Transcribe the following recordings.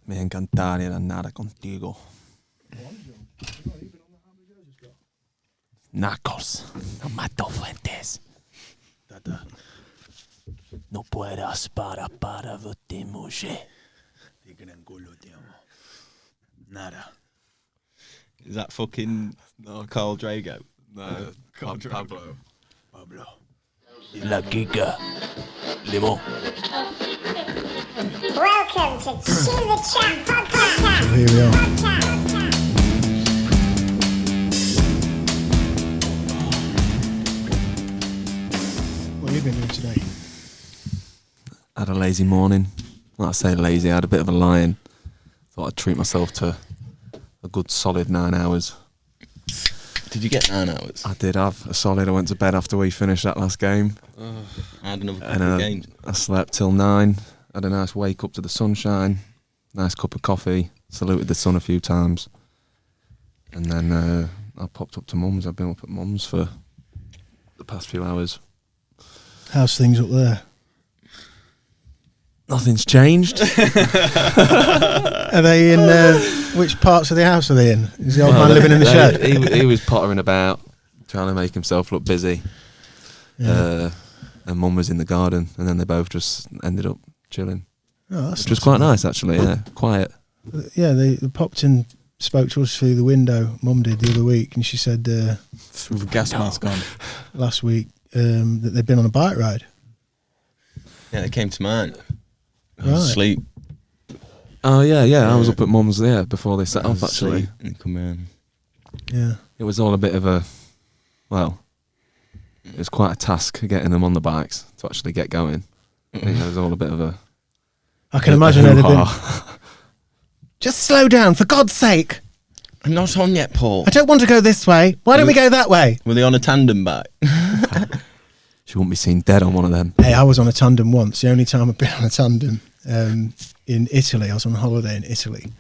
Me encantaría nada contigo. Nacos, no mato fuentes. No puedas para verte mujer. Nada. Is that fucking Carl Drago? No, Pablo. La Giga. Limon. Welcome to Chew the Chat Podcast. So here we are. What have you been doing today? I had a lazy morning. Well, I say lazy, I had a bit of a lie-in. Thought I'd treat myself to a good solid 9 hours. Did you get 9 hours? I did have a solid. I went to bed after we finished that last game. I had another couple of games. I slept till 9. Had a nice wake up to the sunshine. Nice cup of coffee. Saluted the sun a few times. And then I popped up to Mum's. I've been up at Mum's for the past few hours. How's things up there? Nothing's changed. Are they in, which parts of the house are they in? Is the old man living in the shed? He was pottering about, trying to make himself look busy. Yeah. And Mum was in the garden, and then they both just ended up chilling. Oh, that's Which was quite nice, actually, yeah. Quiet. Yeah, they popped and spoke to us through the window, Mum did the other week, and she said With the gas mask on. last week that they'd been on a bike ride. Yeah, they came to mine. I Right. was asleep. Oh, yeah. I was up at Mum's, before they set off, actually. And come in. Yeah. It was all a bit of a, well, it was quite a task getting them on the bikes to actually get going. I think it was all a bit of a I can imagine they'd have been, hoo-ha. just slow down, for God's sake. I'm not on yet, Paul. I don't want to go this way. Why don't we go that way? Were they on a tandem bike? She wouldn't be seen dead on one of them. Hey, I was on a tandem once. The only time I've been on a tandem in Italy. I was on holiday in Italy,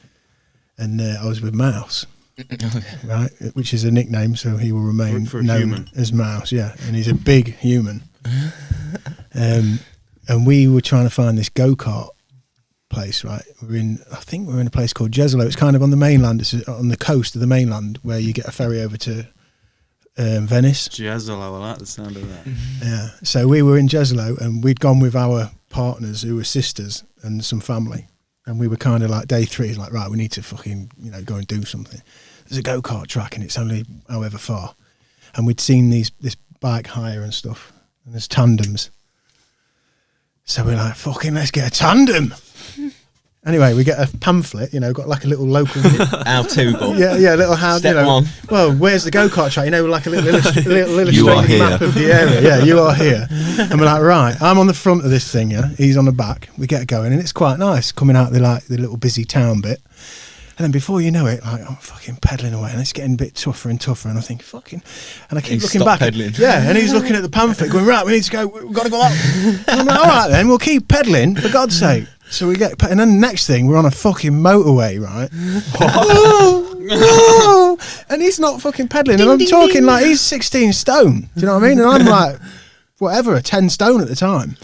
and I was with Mouse, right, which is a nickname, so he will remain For a known human. as Mouse. Yeah, and he's a big human. And we were trying to find this go-kart place, right? I think we're in a place called Jesolo. It's kind of on the mainland. It's on the coast of the mainland where you get a ferry over to Venice. Jezzel, I like the sound of that. Yeah. So we were in Jesolo and we'd gone with our partners who were sisters and some family. And we were kind of like day 3, like, right, we need to fucking, go and do something. There's a go-kart track and it's only however far. And we'd seen this bike hire and stuff. And there's tandems. So we're like, fucking let's get a tandem. Anyway, we get a pamphlet, got like a little local... How to, but Yeah, little how, Step one. Well, where's the go-kart track? Like a little illustrated You are map here. of the area. Yeah, you are here. And we're like, right, I'm on the front of this thing, yeah? He's on the back. We get going, and it's quite nice coming out the little busy town bit. And then before you know it, like, I'm fucking pedalling away, and it's getting a bit tougher and tougher, and I think, fucking... And I keep looking back. Pedaling. Yeah, and he's looking at the pamphlet going, right, we need to go, we've got to go up. And I'm like, all right then, we'll keep pedaling, for God's sake. So we get, and then the next thing, we're on a fucking motorway, right? And he's not fucking pedaling, and I'm talking like he's 16 stone. Do you know what I mean? And I'm like, whatever, 10 stone at the time.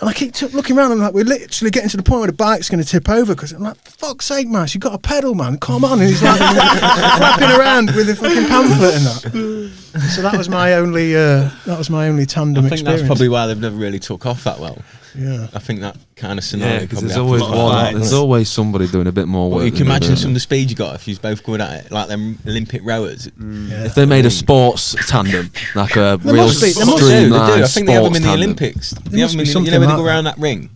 And I keep looking around, and I'm like, we're literally getting to the point where the bike's going to tip over, because I'm like, for fuck's sake, man, you got to pedal, man, come on. And he's like flapping around with the fucking pamphlet and that. So that was my only tandem I think experience. that's probably why they've never really took off that well. Yeah. I think that kind of scenario. Yeah, because probably there's happened always a lot of one. times. There's always somebody doing a bit more work. Well, you can than the imagine other. some of the speed you got if you both good at it, like them Olympic rowers. Yeah. If they made a sports tandem, like a There real must be- there must They do. streamlined I think they have them in the sports tandem. Olympics. They have must them be in, something when they like go that. around that ring.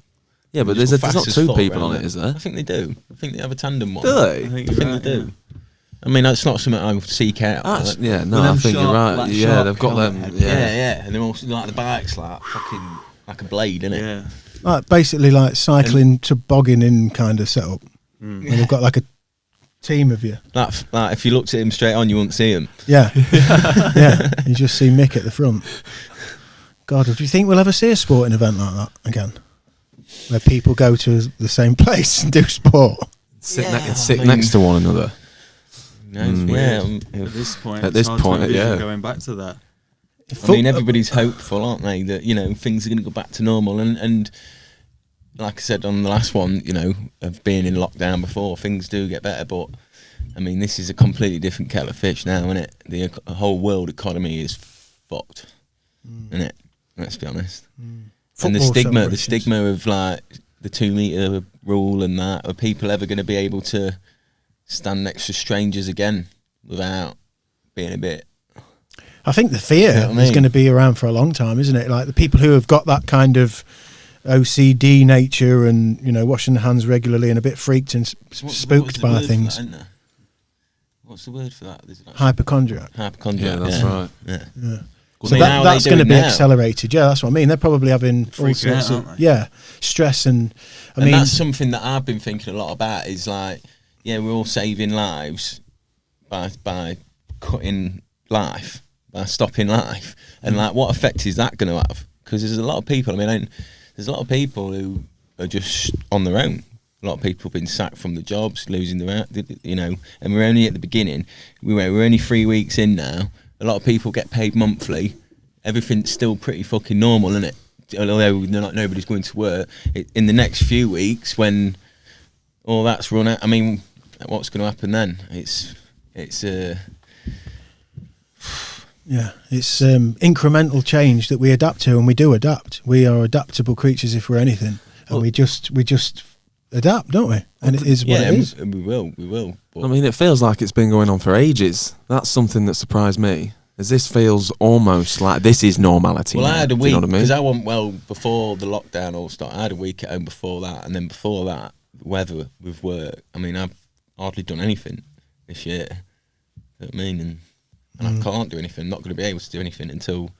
Yeah, but They there's just go not fast as two fuck people around on it, is there? I think they do. I think they have a tandem one. Do they? I think I think they do. I mean, that's not something I would seek out. That's, but- yeah, no, With I them think you're sharp, right. like, Yeah, sharp they've got them. helmet. Yeah, and they're also like the bikes, like fucking like a blade, innit? Yeah. Like basically like cycling tobogganing kind of setup. And they've got like a team of you. Like if you looked at him straight on, you wouldn't see him. Yeah. Yeah. You just see Mick at the front. God, do you think we'll ever see a sporting event like that again? Where people go to the same place and do sport? Sit, Yeah, sit I mean- next to one another. No, it's weird. At this point, At it's this hard to point, envision yeah. going back to that. I mean, everybody's hopeful, aren't they? That things are going to go back to normal, and like I said on the last one, you know, of being in lockdown before, things do get better, but I mean, this is a completely different kettle of fish now, isn't it? The whole world economy is fucked, isn't it? Let's be honest. And the stigma of like the 2 metre rule and that, are people ever going to be able to stand next to strangers again without being a bit? I think the fear is going to be around for a long time, isn't it? Like the people who have got that kind of OCD nature and, you know, washing their hands regularly and a bit freaked and spooked by things. What's the word for that? Hypochondriac. Hypochondriac. Yeah, that's right. Yeah. So that's going to be accelerated. Yeah, that's what I mean. They're probably having all sorts of stress and I mean that's something that I've been thinking a lot about. Is like, yeah, we're all saving lives by cutting life, by stopping life, and like, what effect is that going to have? Because there's a lot of people. I mean, there's a lot of people who are just on their own. A lot of people have been sacked from the jobs, losing their, you know, and we're only at the beginning. We're only 3 weeks in now. A lot of people get paid monthly. Everything's still pretty fucking normal, isn't it? Although nobody's going to work. In the next few weeks, when all that's run out, I mean, what's going to happen then? It's incremental change that we adapt to, and we do adapt. We are adaptable creatures if we're anything, and we just adapt, don't we? And it is what it is. And we will. But I mean, it feels like it's been going on for ages. That's something that surprised me. As this feels almost like this is normality. Well, now. I had a Do week you know what I mean? because before the lockdown all started. I had a week at home before that, and then before that, weather with work. I mean, I've hardly done anything this year. You know what I mean? And I can't do anything. I'm not going to be able to do anything until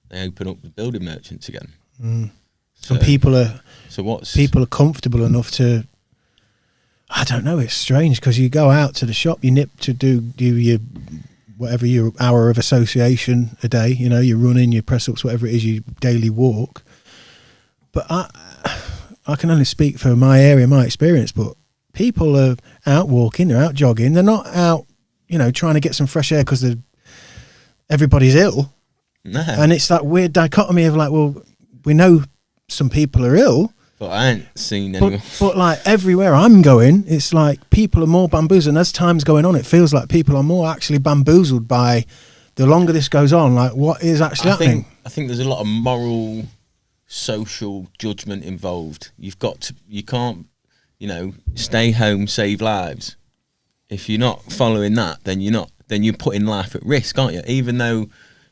they open up the building merchants again. So, and people are comfortable enough to. I don't know. It's strange because you go out to the shop, you nip to do your whatever your hour of association a day. You know, you're running, your press ups, whatever it is, your daily walk. But I can only speak for my area, my experience. But people are out walking, they're out jogging. They're not out, you know, trying to get some fresh air because everybody's ill. No. And it's that weird dichotomy of like, well, we know some people are ill, but I ain't seen anyone. But like everywhere I'm going, it's like people are more bamboozled. And as time's going on, it feels like people are more actually bamboozled by the longer this goes on. Like, what is actually happening? I think there's a lot of moral, social judgment involved. You can't, you know, stay home, save lives. If you're not following that, then you're putting life at risk, aren't you? Even though,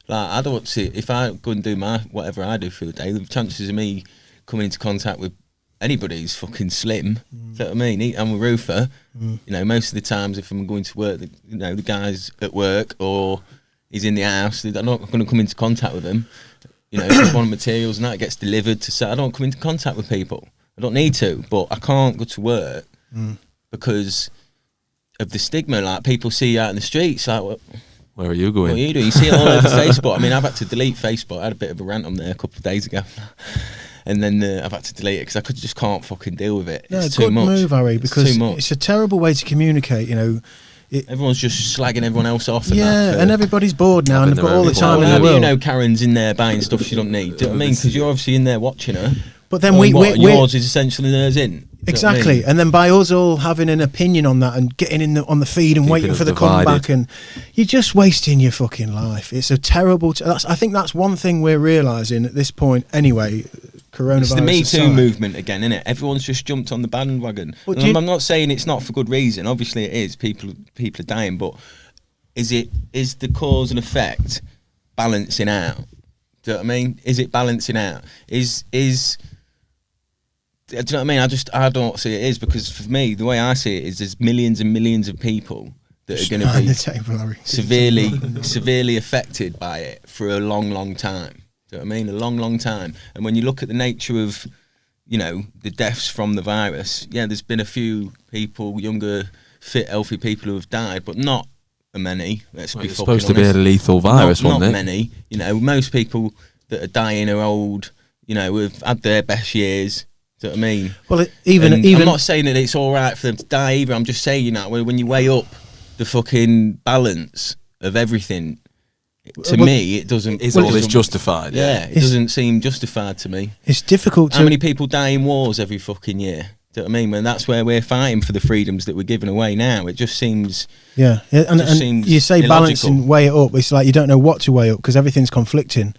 like, I don't see, if I go and do whatever I do for the day, the chances of me coming into contact with anybody is fucking slim. Do you know what I mean? I'm a roofer. You know, most of the times if I'm going to work, you know, the guy's at work or he's in the house, I'm not going to come into contact with him. You know, if one materials and that gets delivered to say, I don't come into contact with people. I don't need to, but I can't go to work because of the stigma. Like, people see you out in the streets, like, where are you going? What are you doing? You see it all over Facebook. I mean, I've had to delete Facebook. I had a bit of a rant on there a couple of days ago. And then I've had to delete it because I just can't fucking deal with it. It's too much. Move, Harry, because it's a terrible way to communicate, you know. Everyone's just slagging everyone else off. And everybody's bored now and they've got all the time in the world. You know, Karen's in there buying stuff she don't need. Do you know what I mean? Because you're obviously in there watching her. But then yours is essentially theirs in. Exactly, I mean? And then by us all having an opinion on that and getting on the feed and waiting for the comeback, and you're just wasting your fucking life. It's a terrible. I think that's one thing we're realising at this point. Anyway, coronavirus. It's the Me Too movement again, isn't it? Everyone's just jumped on the bandwagon. I'm not saying it's not for good reason. Obviously, it is. People are dying, but is the cause and effect balancing out? Do you know what I mean? Is it balancing out? Do you know what I mean? I don't see it is, because for me, the way I see it is there's millions and millions of people that are going to be severely affected by it for a long, long time. Do you know what I mean? A long, long time. And when you look at the nature of, you know, the deaths from the virus, yeah, there's been a few people, younger, fit, healthy people who have died, but not many. It's supposed to be a lethal virus, wasn't it? Not many. You know, most people that are dying are old, you know, have had their best years. Do you know what I mean? Well, even I'm not saying that it's all right for them to die either. I'm just saying, you know, when you weigh up the fucking balance of everything, to me, it doesn't. Is it all this doesn't- justified? Yeah, it doesn't seem justified to me. It's difficult to. How many people die in wars every fucking year? Do you know what I mean? When that's where we're fighting for the freedoms that we're giving away now. It just seems. Yeah, and seems you say balance illogical. and weigh it up. It's like you don't know what to weigh up because everything's conflicting.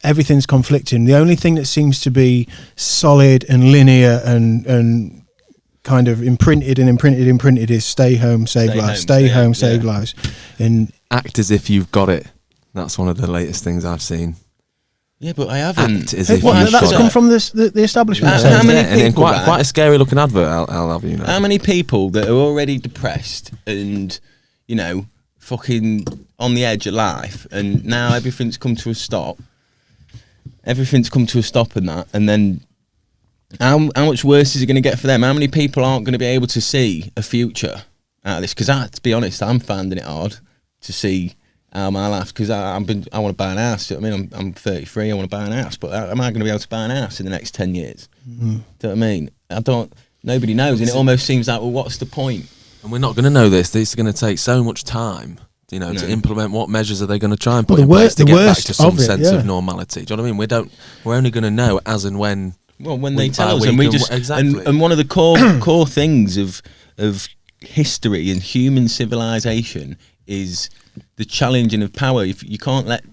Everything's conflicting. The only thing that seems to be solid and linear and kind of imprinted is stay home, save lives. Stay home, save lives. And Act as if you've got it. That's one of the latest things I've seen. Yeah, but I haven't. Act as if what, you've that's got come it. from the establishment. How saying many that. And people, quite, right? quite a scary looking advert, I'll have you know. How many people that are already depressed and, you know, fucking on the edge of life, and now everything's come to a stop. Everything's come to a stop in that, and then how much worse is it going to get for them? How many people aren't going to be able to see a future out of this? Because to be honest, I'm finding it hard to see how my life, because I want to buy an house. You know what I mean, I'm 33. I want to buy an house, but am I going to be able to buy an house in the next 10 years? Do you know what I mean? Nobody knows, and it almost seems like, well, what's the point? And we're not going to know this. This is going to take so much time, you know, to implement. What measures are they going to try and put in place to get back to some sense of normality? Do you know what I mean? We're only going to know as and when. Well, when they week tell by us, and week we just exactly. and one of the core things of history and human civilization is the challenging of power. If you can't let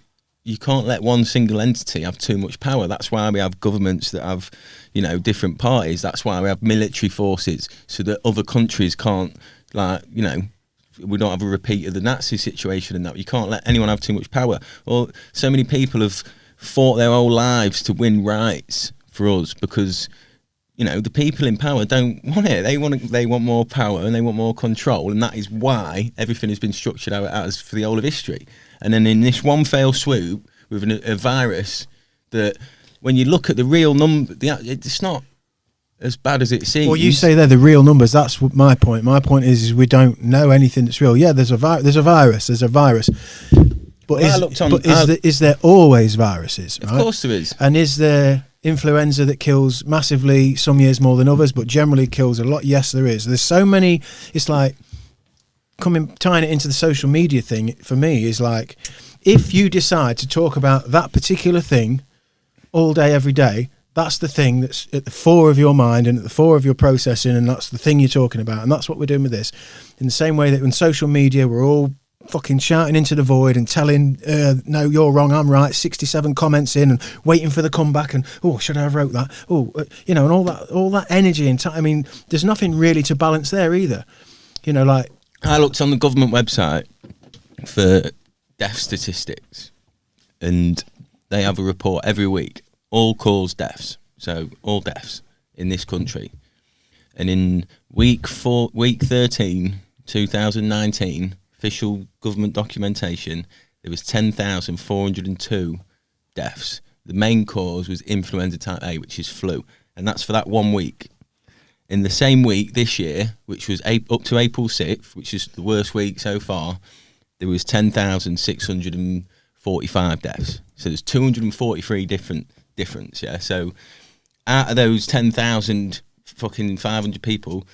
one single entity have too much power. That's why we have governments that have, you know, different parties. That's why we have military forces, so that other countries can't, like, you know, we don't have a repeat of the Nazi situation, and that you can't let anyone have too much power. Or so many people have fought their whole lives to win rights for us, because, you know, the people in power don't want it. They want more power and they want more control, and that is why everything has been structured how it has for the whole of history. And then in this one fell swoop with a virus that, when you look at the real number, it's not as bad as it seems. Well, you say they're the real numbers. That's what my point. My point is we don't know anything that's real. Yeah, there's a virus. But is there always viruses? Right? Of course there is. And is there influenza that kills massively, some years more than others, but generally kills a lot? Yes, there is. There's so many. It's like tying it into the social media thing for me is like, if you decide to talk about that particular thing all day, every day, that's the thing that's at the fore of your mind and at the fore of your processing, and that's the thing you're talking about. And that's what we're doing with this. In the same way that in social media, we're all fucking shouting into the void and telling, no, you're wrong, I'm right, 67 comments in, and waiting for the comeback, and, oh, should I have wrote that? Oh, you know, and all that energy and time. I mean, there's nothing really to balance there either. You know, like, I looked on the government website for death statistics, and they have a report every week, all cause deaths, so all deaths in this country. And in week 13, 2019, official government documentation, there was 10,402 deaths. The main cause was influenza type A, which is flu, and that's for that 1 week. In the same week this year, which was up to April 6th, which is the worst week so far, there was 10,645 deaths. So there's 243 difference, yeah? So out of those 10,000 fucking 500 people,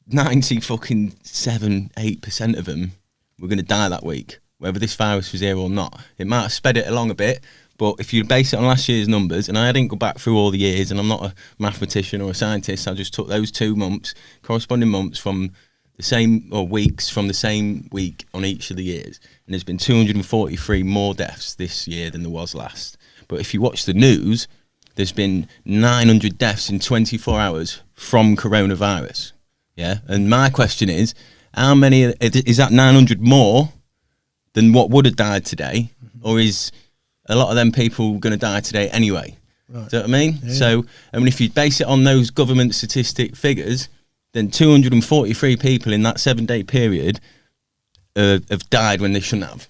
8% of them were going to die that week, whether this virus was here or not. It might have sped it along a bit, but if you base it on last year's numbers, and I didn't go back through all the years, and I'm not a mathematician or a scientist, I just took those 2 months, corresponding months from the same, or weeks from the same week on each of the years. And there's been 243 more deaths this year than there was last. But if you watch the news, there's been 900 deaths in 24 hours from coronavirus. Yeah, and my question is, how many, is that 900 more than what would have died today? Or is a lot of them people going to die today anyway? Right. Do you know what I mean? Yeah. So, I mean, if you base it on those government statistic figures, then 243 people in that 7-day period have died when they shouldn't have.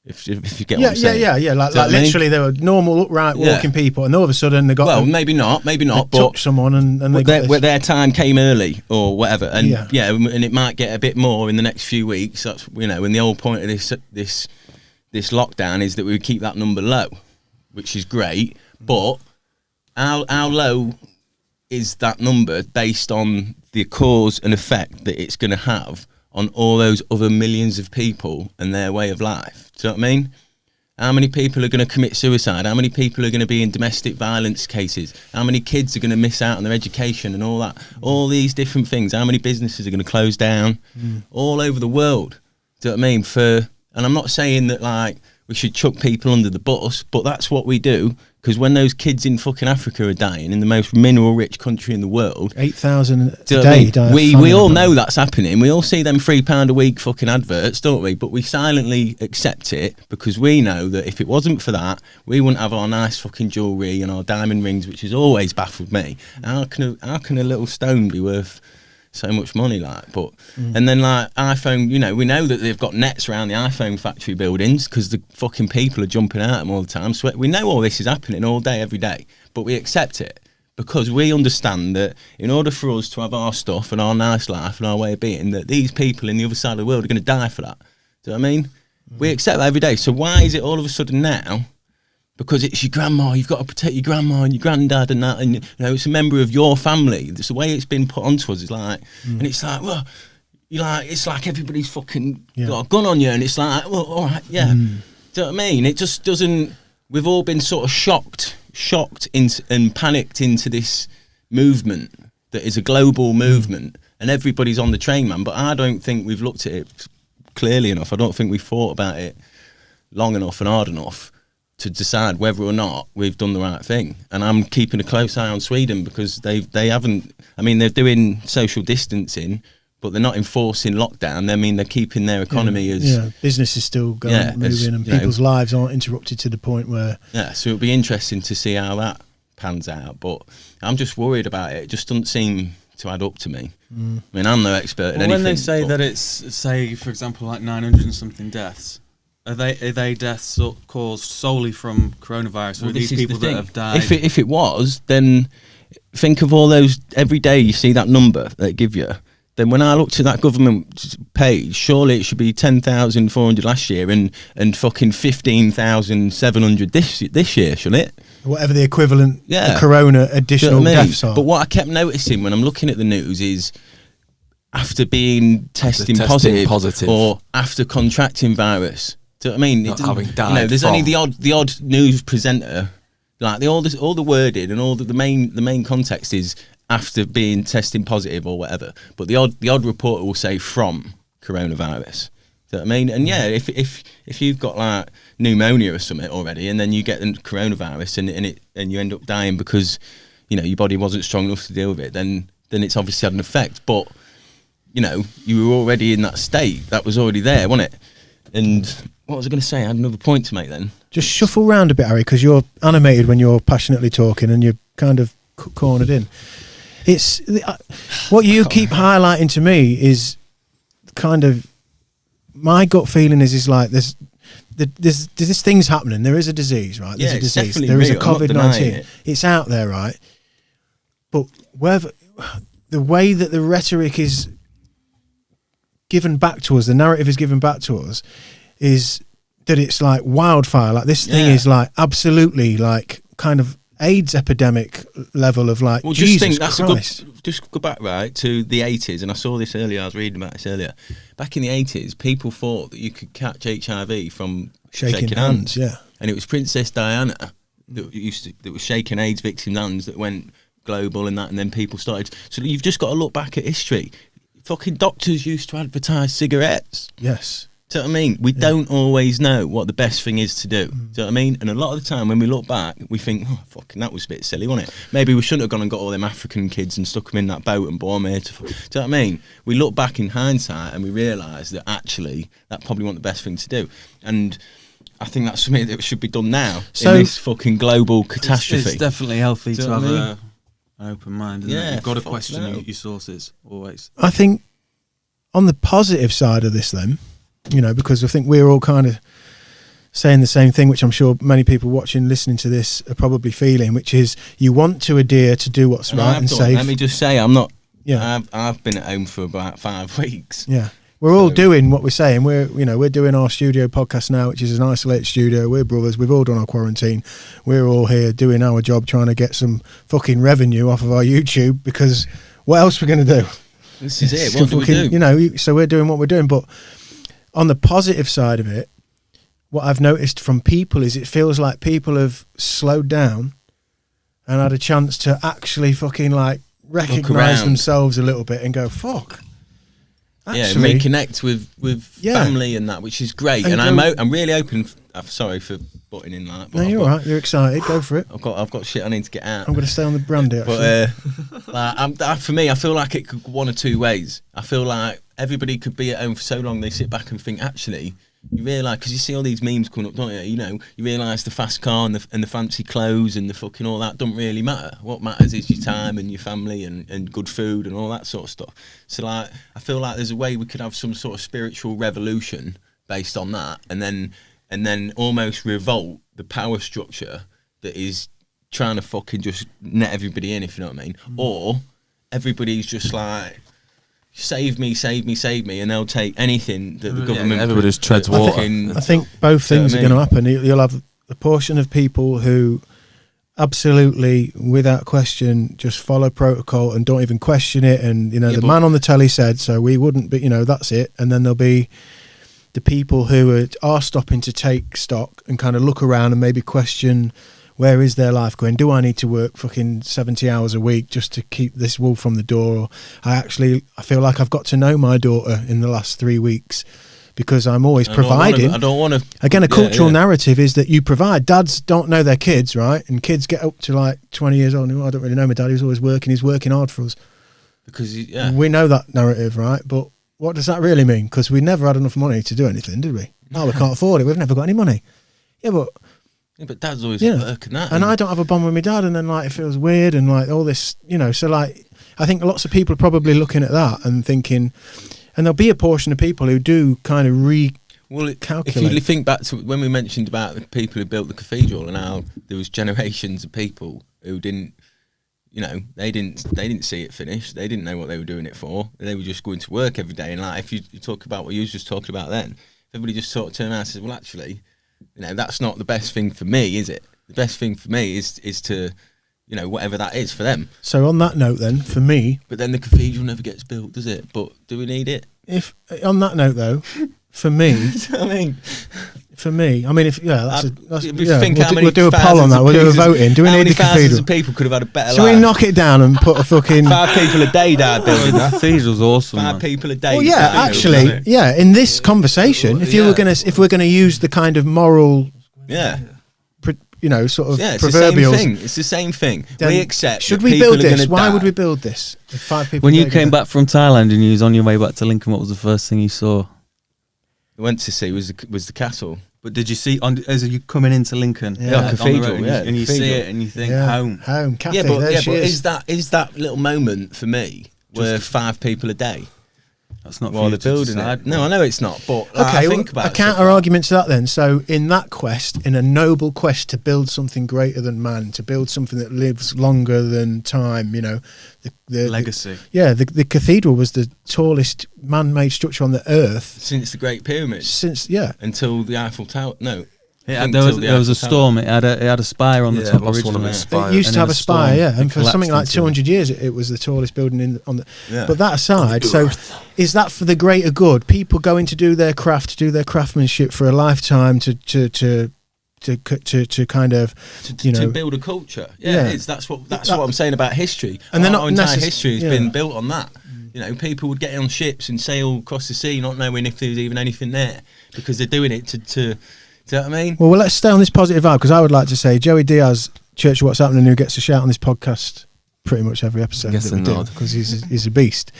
If you get what I'm saying. Yeah. Like literally, they were normal, upright, walking people, and all of a sudden they got. Well, maybe not, but touched someone, and they got their time came early or whatever, and and it might get a bit more in the next few weeks. That's, you know, and the whole point of this lockdown is that we keep that number low, which is great. But how low is that number based on the cause and effect that it's going to have on all those other millions of people and their way of life? Do you know what I mean? How many people are going to commit suicide? How many people are going to be in domestic violence cases? How many kids are going to miss out on their education and all that? All these different things. How many businesses are going to close down all over the world? Do you know what I mean? And I'm not saying that like we should chuck people under the bus, but that's what we do. Because when those kids in fucking Africa are dying in the most mineral-rich country in the world, 8,000 a do you know what I day. mean? die of We famine. all know that's happening. We all see them £3 a week fucking adverts, don't we? But we silently accept it because we know that if it wasn't for that, we wouldn't have our nice fucking jewellery and our diamond rings, which has always baffled me. How can a little stone be worth so much money, like? But and then like iPhone, you know, we know that they've got nets around the iPhone factory buildings because the fucking people are jumping out of them all the time. So we know all this is happening all day, every day, but we accept it because we understand that in order for us to have our stuff and our nice life and our way of being, that these people in the other side of the world are going to die for that. Do you know what I mean? We accept that every day. So why is it all of a sudden now? Because it's your grandma, you've got to protect your grandma and your granddad and that, and you know it's a member of your family. It's the way it's been put onto us. It's like, and it's like, well, it's like everybody's fucking got a gun on you, and it's like, well, all right, yeah. Do you know what I mean? It just doesn't. We've all been sort of shocked and panicked into this movement that is a global movement, and everybody's on the train, man. But I don't think we've looked at it clearly enough. I don't think we've thought about it long enough and hard enough to decide whether or not we've done the right thing. And I'm keeping a close eye on Sweden because they haven't. I mean, they're doing social distancing, but they're not enforcing lockdown. I mean, they're keeping their economy as business is still going, moving, and people's lives aren't interrupted to the point where so it'll be interesting to see how that pans out. But I'm just worried about it. It just doesn't seem to add up to me. I mean, I'm no expert in anything. When they say that it's, say, for example, like 900 and something deaths, are they deaths caused solely from coronavirus, or are these people that have died? If it was, then think of all those every day you see that number they give you. Then when I looked at that government page, surely it should be 10,400 last year and fucking 15,700 this year, shouldn't it? whatever the equivalent Yeah. the corona additional Do you know what I mean? deaths are. But what I kept noticing when I'm looking at the news is after being testing positive or after contracting virus. Do you know what I mean? Not having died. You know, there's only the odd news presenter, like all the wording and all the main context is after being testing positive or whatever. But the odd reporter will say from coronavirus. Do you know what I mean? And yeah, if you've got like pneumonia or something already, and then you get the coronavirus and you end up dying because you know your body wasn't strong enough to deal with it, then it's obviously had an effect. But you know, you were already in that state. That was already there, wasn't it? And what was I going to say? I had another point to make then. Just shuffle round a bit, Harry, because you're animated when you're passionately talking and you're kind of cornered in. It's what you keep highlighting to me is kind of my gut feeling is like there's this thing's happening. There is a disease, right? There's Yeah, a it's disease. definitely There is a real. I'm not COVID-19. denying it. It's out there, right? But whether the way that the rhetoric is given back to us, the narrative is given back to us, is that it's like wildfire. Like this thing is like absolutely like kind of AIDS epidemic level of like, Well, Jesus just think that's Christ. just go back right to the 80s, and I saw this earlier. I was reading about this earlier. Back in the 80s, people thought that you could catch HIV from shaking hands. Yeah. And it was Princess Diana that was shaking AIDS victims' hands that went global and that, and then people started. So you've just got to look back at history. Fucking doctors used to advertise cigarettes. Yes. Do you know what I mean? We don't always know what the best thing is to do. Do you know what I mean? And a lot of the time when we look back, we think, oh, fucking, that was a bit silly, wasn't it? Maybe we shouldn't have gone and got all them African kids and stuck them in that boat and brought them here to... Do you know what I mean? We look back in hindsight and we realise that actually that probably wasn't the best thing to do. And I think that's something that should be done now in this fucking global catastrophe. It's definitely healthy Do to you know have what I mean? an open mind. Isn't Yeah, it? You've got to fuck question no. your sources always. I think on the positive side of this then, you know, because I think we're all kind of saying the same thing, which I'm sure many people watching, listening to this are probably feeling, which is you want to adhere to do what's right and safe. Let me just say, I'm not... Yeah. I've been at home for about 5 weeks. Yeah. We're all doing what we're saying. We're doing our studio podcast now, which is an isolated studio. We're brothers. We've all done our quarantine. We're all here doing our job, trying to get some fucking revenue off of our YouTube, because what else we're going to do? This is it. What do we do? You know, so we're doing what we're doing. But on the positive side of it, what I've noticed from people is it feels like people have slowed down and had a chance to actually fucking like recognise around. themselves a little bit and go, fuck. Yeah, Actually, reconnect with Yeah. family and that, which is great. And And go- I'm really open. I'm sorry for butting in that. But no, I've you're got, all right. You're excited. Go for it. I've got shit I need to get out. I'm going to stay on the brandy, actually. But for me, I feel like it could go one or two ways. I feel like everybody could be at home for so long they sit back and think, actually, you realise, because you see all these memes coming up, don't you? You know, you realise the fast car and the fancy clothes and the fucking all that don't really matter. What matters is your time and your family and good food and all that sort of stuff. So like, I feel like there's a way we could have some sort of spiritual revolution based on that, and then almost revolt the power structure that is trying to fucking just net everybody in, if you know what I mean. Or everybody's just like, save me, save me, save me, and they'll take anything that the government. everybody just treads water. I think both Do you know things what are I going to happen. You'll have a portion of people who absolutely, without question, just follow protocol and don't even question it. And, you know, Yeah, the but- man on the telly said, so we wouldn't, but, you know, that's it. And then there'll be the people who are stopping to take stock and kind of look around and maybe question, where is their life going? Do I need to work fucking 70 hours a week just to keep this wolf from the door? Or I feel like I've got to know my daughter in the last 3 weeks because I'm always providing. I don't want to. Again, a cultural narrative is that you provide. Dads don't know their kids, right? And kids get up to like 20 years old and, "Oh, I don't really know my dad. He was always working. He's working hard for us." Because We know that narrative, right? But what does that really mean? Because we never had enough money to do anything, did we? No, we can't afford it. We've never got any money. Yeah, but Dad's always Yeah. working that. and I don't have a bond with my dad, and then like it feels weird and like all this, you know. So like, I think lots of people are probably looking at that and thinking, and there'll be a portion of people who do kind of Well, if calculate. you think back to when we mentioned about the people who built the cathedral and how there was generations of people who didn't, you know, they didn't see it finished. They didn't know what they were doing it for. They were just going to work every day. And like, if you talk about what you was just talking about then, if everybody just sort of turned around and says, well, actually, you know, that's not the best thing for me, is it? The best thing for me is to, you know, whatever that is for them. So on that note, then for me, But then the cathedral never gets built, does it? But do we need it? if on that note though, for me, I mean, if that's if you yeah, think we'll, how do, many we'll do a poll on thousands that. of We'll do a people- voting. Do we how need many the thousands cathedral? of people could have had a better Should life? we knock it down and put a fucking? 5 people a day died building that. Cathedral's awesome. 5 Man. people a day. Well, yeah, died actually, building that. yeah. In this conversation, if we're gonna use the kind of moral, Yeah. you know, sort of Yeah, it's the same proverbials. thing. It's the same thing. then We accept. Should that we people build are this? gonna Why die. would we build this? If 5 people. When a you day came go- back from Thailand and you was on your way back to Lincoln, what was the first thing you saw? Went to see was the castle. But did you see as you coming into Lincoln? Yeah. on the Cathedral, road, and yeah, you, and you cathedral. see it and you think yeah, home. Kathy, Yeah, but there she is. is that little moment for me worth 5 people a day That's not while for they're you to building decide. it? No, I know it's not. But like, Okay, I think about a it, stuff counter like argument to that then. So in that quest, in a noble quest to build something greater than man, to build something that lives longer than time, you know, the Legacy. the cathedral was the tallest man-made structure on the earth that. Since the Great Pyramids since until the Eiffel Tower. No. Yeah, think there till the was a Eiffel Tower. storm. It had a spire on the Yeah, top it lost one of originally. its It spires. used And to have then a spire, storm, yeah, it and for something like collapsed into 200 years, it was the tallest building on the. Yeah. But that aside, so is that for the greater good? People going to do their craft, do their craftsmanship for a lifetime to kind of, you know, to build a culture. Yeah, Yeah. it is. That's what I'm saying about history. And they're not our entire necess- history has yeah. been built on that. You know, people would get on ships and sail across the sea, not knowing if there was even anything there, because they're doing it to do you know what I mean? Well, let's stay on this positive vibe because I would like to say Joey Diaz, Church of What's Happening, who gets a shout on this podcast pretty much every episode Gets that we a do nod. because he's a beast.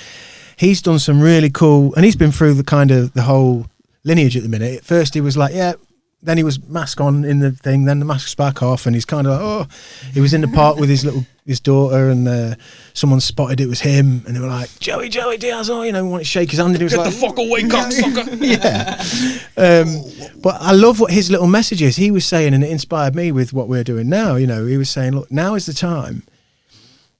He's done some really cool, and he's been through the whole lineage at the minute. At first, he was like, yeah. Then he was mask on in the thing. Then the mask's back off, and he's kind of like, oh. He was in the park with his daughter, and someone spotted it was him, and they were like, Joey Diaz, oh, you know, wanted to shake his hand, and he was Get like, the fuck away, cocksucker! yeah. But I love what his little message is. He was saying, and it inspired me with what we're doing now. You know, he was saying, look, now is the time.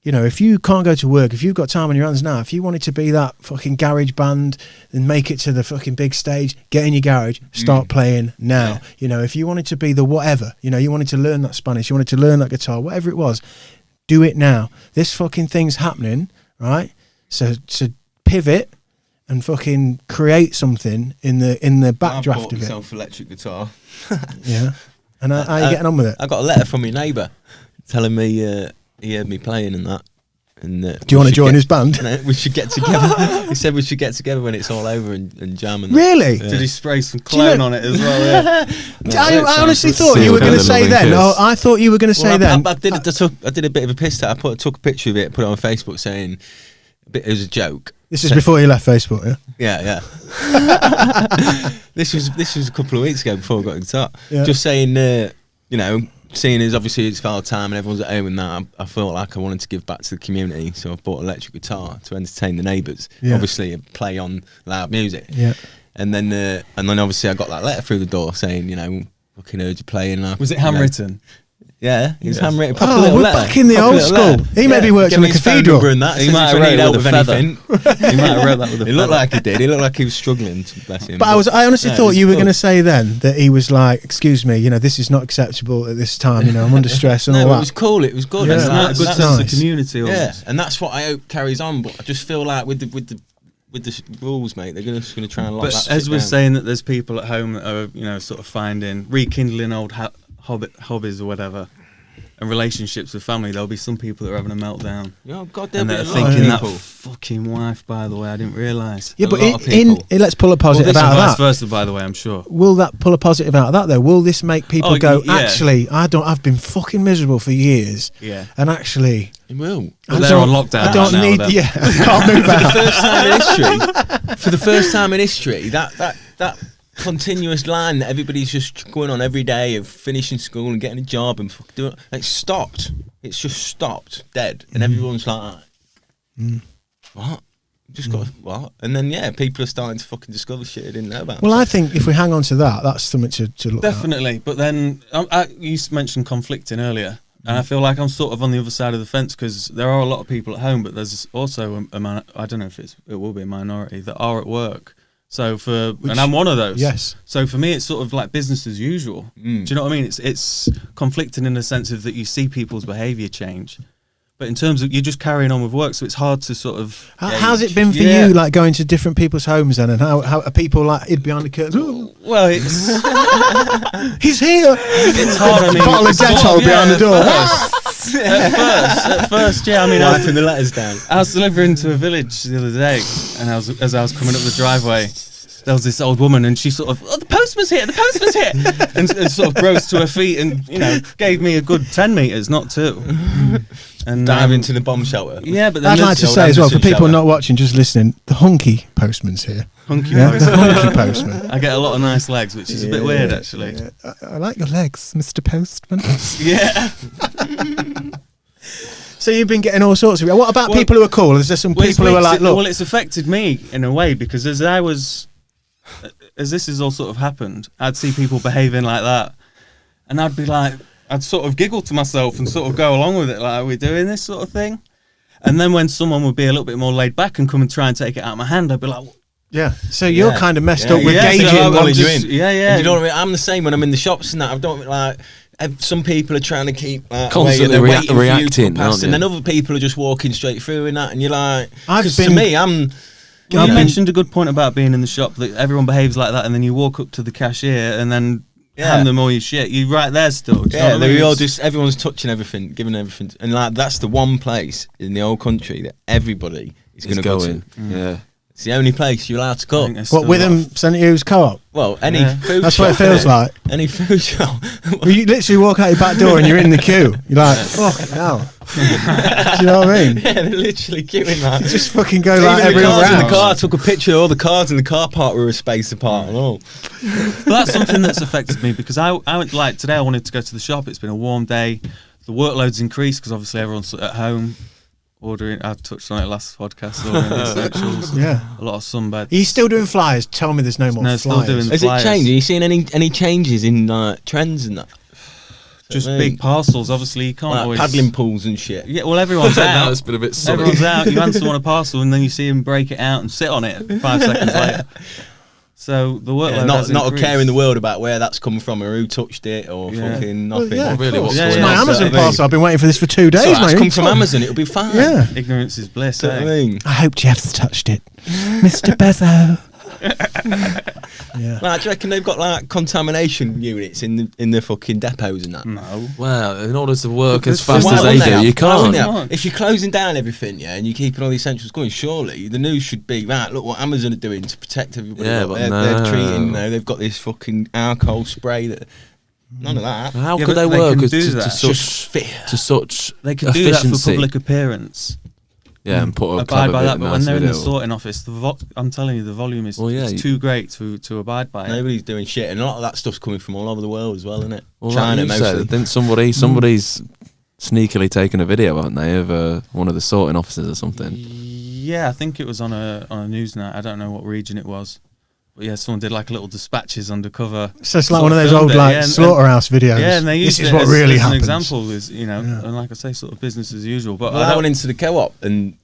You know, if you can't go to work, if you've got time on your hands now, if you wanted to be that fucking garage band and make it to the fucking big stage, get in your garage, start playing now. Yeah. You know, if you wanted to be the whatever, you know, you wanted to learn that Spanish, you wanted to learn that guitar, whatever it was, do it now. This fucking thing's happening, right? So pivot and fucking create something in the I backdraft bought of it. myself an electric guitar. Yeah. And how are you getting on with it? I got a letter from my neighbour telling me he heard me playing and that. And, Do you want to join his band? We should get together. He said we should get together when it's all over and jam. And that. Really? Did he spray some cologne on it as well? Yeah. I honestly thought Seal you were going to the say loving then. kiss. Oh, I thought you were going to say then. I did a bit of a piss take. I took a picture of it, put it on Facebook, saying it was a joke. This is before you left Facebook, yeah? Yeah. This was a couple of weeks ago before I got the guitar. Yeah. Just saying, seeing as obviously it's fall time and everyone's at home and that, I felt like I wanted to give back to the community, so I bought an electric guitar to entertain the neighbours. Yeah. Obviously, play on loud music. Yeah. And then obviously I got that letter through the door saying, fucking heard you playing. Was it handwritten? Yeah, it was handwritten. Proper Oh, little we're letter. back in the Proper old little school. letter. He maybe worked Gave in me the his phone cathedral. number and that. He Says might if have I wrote need it help with with a feather. anything. He might have wrote that with a It looked feather. like he did. He looked like he was struggling, bless him. But I honestly Yeah, thought it you were was going to good. say then that he was like, excuse me, this is not acceptable at this time, I'm under stress and No, all it that. was cool. It was good. Yeah, And It's that- not a good that's sense nice. of community. Yeah, Almost. and that's what I hope carries on. But I just feel like with the rules, mate, they're just going to try and lock that But shit as we're down. saying that there's people at home that are, sort of rekindling old hobbies or whatever, and relationships with family, there'll be some people that are having a meltdown. Oh God, there'll And be they're a lot thinking of that people. fucking wife, by the way, I didn't realise. Yeah, a but lot of people. let's pull a positive And out vice of that. versa, by the way, I'm sure. Will that pull a positive out of that though? Will this make people Oh, go, yeah. actually, I've been fucking miserable for years, Yeah. and actually, It will. But I they're don't- on lockdown I don't right now, need, then. yeah, I can't move out. For the first time in history, that continuous line that everybody's just going on every day of finishing school and getting a job and doing it stopped. It's just stopped dead, and everyone's like, "What? Just got what?" And then people are starting to fucking discover shit they didn't know about. Well, I think if we hang on to that, that's something to look at. Definitely, but then you mentioned conflicting earlier, and I feel like I'm sort of on the other side of the fence because there are a lot of people at home, but there's also I don't know if it will be a minority that are at work. So and I'm one of those. Yes. So for me, it's sort of like business as usual. Do you know what I mean? It's conflicting in the sense of that you see people's behaviour change, but in terms of you're just carrying on with work, so it's hard to sort of. How's it been for Yeah. you, like going to different people's homes then, and how are people like hid behind the curtain? "Oh, Well, it's he's here! it's hard. I mean, Bottle of it's sort Dettol behind the door. At first, yeah. I mean, wiping the letters down. I was delivering to a village the other day, and as I was coming up the driveway, there was this old woman, and she sort of, "Oh, the postman's here! The postman's here!" and sort of rose to her feet, and gave me a good 10 meters, not 2. And Dive into the bomb shelter. Yeah, but then I'd like to old say as well, for Anderson people shower. not watching, just listening, the hunky postman's here. hunky. Yeah, the hunky postman. I get a lot of nice legs, which is a bit weird, actually. Yeah. I like your legs, Mr. Postman. Yeah. So you've been getting all sorts of. What about Well- people who are cool? Is there some Well, people who are like, look, well, it's affected me in a way because as this has all sort of happened, I'd see people behaving like that, and I'd be like, I'd sort of giggle to myself and sort of go along with it, like, are we doing this sort of thing? And then when someone would be a little bit more laid back and come and try and take it out of my hand, I'd be like, yeah. So you're Yeah. kind of messed Yeah, up with yeah, so gauging. I'm what you're just- in. yeah, yeah. And you know what I mean? I'm the same when I'm in the shops and that. I don't like. Some people are trying to keep Constantly away, and they're waiting for you to reacting, go past, aren't and you? then other people are just walking straight through and that, and you're like, I've 'cause been- to me, I'm. Well, you know, mentioned a good point about being in the shop that everyone behaves like that, and then you walk up to the cashier and then Yeah. hand them all your shit. You're right there still. Do you know Yeah, what I mean? they're all It's- just everyone's touching everything, giving everything, and like that's the one place in the whole country that everybody is going He's to go going. to. Yeah. It's the only place you're allowed to I go. think there's What still with a lot them of- St Hugh's Co-op? Well, any Yeah. food That's shop. what it feels innit? like. Any food shop. Well, you literally walk out your back door and you're in the queue. You're like, fucking hell. Do you know what I mean? Yeah, they're literally queuing like. You just fucking go Even like the every cars in the round. car. I took a picture of all the cars in the car park were a space apart and all. But that's something that's affected me because I went like today. I wanted to go to the shop. It's been a warm day. The workload's increased because obviously everyone's at home ordering. I touched on it last podcast. Ordering essentials. Yeah. A lot of sunbeds. Are you still doing flyers? Tell me there's no more No, still flyers. doing the- Has it flyers. changed? Are you seeing any changes in trends and that? just I mean, big parcels? Obviously, you can't like always paddling pools and shit. Yeah, well, everyone's Now out. it's been a bit silly. Everyone's out. You hand someone a parcel and then you see him break it out and sit on it 5 seconds later. So the workload not has a increased. care in the world about where that's come from or who touched it or Yeah. fucking Well, nothing. yeah, Not really of what's course. going It's my on. Amazon So, I mean- parcel. I've been waiting for this for 2 days, So that's mate. come from Amazon. It'll be fine. Yeah. Ignorance is bliss. Do you know what I Eh? mean? I hope Jeff's touched it, Mr. Bezzo. Yeah. Like, do you reckon they've got like contamination units in the fucking depots and that? No. Well, in order to work as Why fast as wouldn't they do, have? you Why wouldn't can't. they have? Can't. If you're closing down everything, yeah, and you're keeping all the essentials going, surely the news should be right. Look what Amazon are doing to protect everybody. Yeah, Look, but they're no. treating. They've got this fucking alcohol spray that. None of that. How Yeah, could but they they work can as do to that. Just fear. such They can do that for efficiency? public appearance. Yeah, and put a Abide clever by bit that, of but nice when they're in the video. sorting office, I'm telling you, the volume is Well, yeah, it's you- too great to abide by it. Nobody's doing shit, and a lot of that stuff's coming from all over the world as well, isn't it? Well, China like you mostly. said, didn't somebody's sneakily taken a video, haven't they, of one of the sorting officers or something? Yeah, I think it was on a news night. I don't know what region it was. But yeah, someone did like a little dispatches undercover. So it's like Sort one of of those filmed old it, like yeah, and- slaughterhouse videos. Yeah, and they this used is it what as, really as happens. an example is, Yeah. and like I say, sort of business as usual. But Well, I I don't, went into the co-op and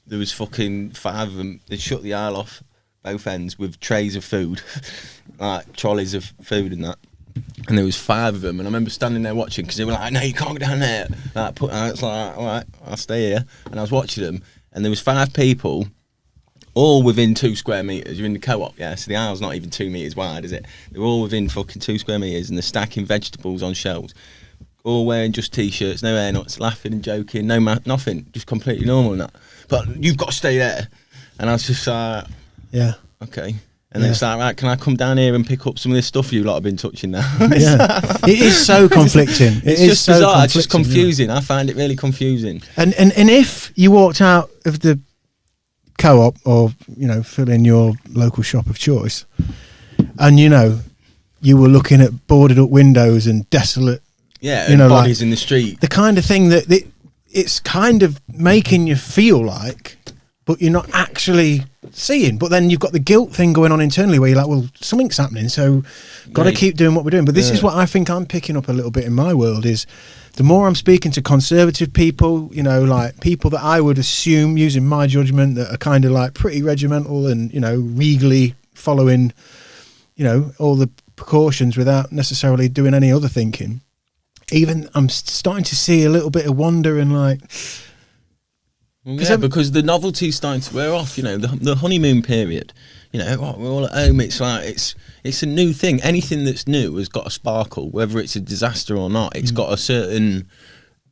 there was fucking 5 of them. They shut the aisle off both ends with trays of food, like trolleys of food and that. And there was 5 of them, and I remember standing there watching because they were like, "No, you can't go down there." Like, I was like, "All right, I'll stay here." And I was watching them, and there was 5 people, all within 2 square meters. You're in the co-op, yeah. So the aisle's not even 2 meters wide, is it? They're all within fucking 2 square meters, and they're stacking vegetables on shelves. All wearing just t-shirts, no hair nuts, laughing and joking, no nothing, just completely normal and that. But you've got to stay there. And I was just like, Yeah. okay. And then it's like, right, can I come down here and pick up some of this stuff you lot have been touching now? Yeah. It is so conflicting. It's It is just so bizarre. It's just conflicting, yeah. confusing. I find it really confusing. And if you walked out of the co-op or fill in your local shop of choice, and you were looking at boarded up windows and desolate, Yeah, You and know, bodies like- in the street. the kind of thing that it's kind of making you feel like, but you're not actually seeing. But then you've got the guilt thing going on internally where you're like, well, something's happening, so got to Yeah. keep doing what we're doing. But this is Yeah. what I think I'm picking up a little bit in my world is the more I'm speaking to conservative people, like people that I would assume, using my judgment, that are kind of like pretty regimental and, regally following, all the precautions without necessarily doing any other thinking. Even I'm starting to see a little bit of wonder and like, Yeah, because the novelty's starting to wear off. The honeymoon period. We're all at home. It's like it's a new thing. Anything that's new has got a sparkle, whether it's a disaster or not. It's got a certain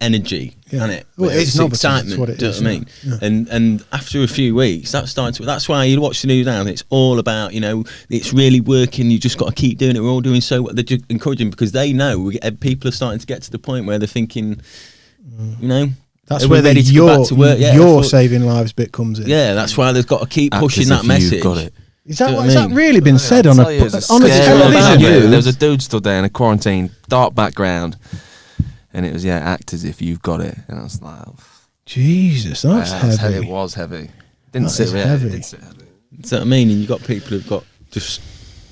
energy, Yeah. hasn't it? Well, Where it's novelty, excitement. that's what it do you is, know what I mean? yeah. And after a few weeks, that's starting to. That's why you watch the news now. And it's all about it's really working. You just got to keep doing it. We're all doing so. They're just encouraging because they know people are starting to get to the point where they're thinking, that's are we where ready to go back to work? Yeah, your I thought- saving lives bit comes in. Yeah, that's why they've got to keep Act pushing as that if message. You've got it. Is that Do you know what what has I that mean? really been said on I'll a tell you, it's on a scary television thing. news? There was a dude stood there in a quarantine, dark background, and it was act as if you've got it, and I was like, Jesus, that's heavy. It was heavy. Didn't That sit is right. heavy. It didn't sit heavy. Do you know what I mean? And you got people who've got just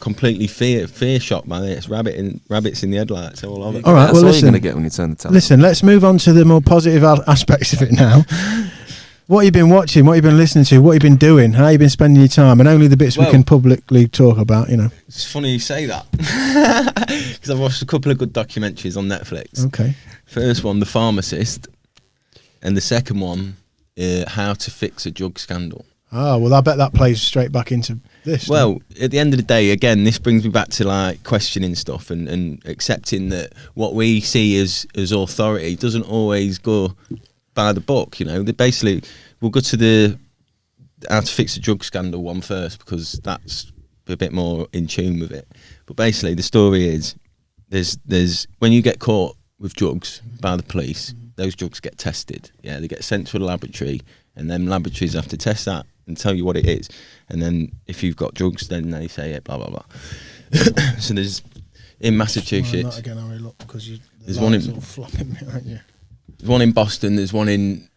completely fear shocked by this. Rabbits in the headlights all over. All right, That's well, all you're listen. going to get when you turn the television. Listen, let's move on to the more positive aspects of it now. What you been watching? What you been listening to? What you been doing? How you been spending your time? And only the bits we Well- can publicly talk about. It's funny you say that because I've watched a couple of good documentaries on Netflix. Okay. First one, The Pharmacist, and the second one, How to Fix a Drug Scandal. Oh well, I bet that plays straight back into this. Well, at the end of the day, again, this brings me back to like questioning stuff and accepting that what we see as authority doesn't always go by the book. They basically, we'll go to the How to Fix a Drug Scandal one first because that's a bit more in tune with it. But basically, the story is there's when you get caught with drugs by the police, those drugs get tested. Yeah, they get sent to a laboratory, and then laboratories have to test that and tell you what it is. And then if you've got drugs, then they say it, blah blah blah. So there's in Massachusetts. Not again, Harry, look, because There's one in- all flopping behind you. There's one in Boston. There's one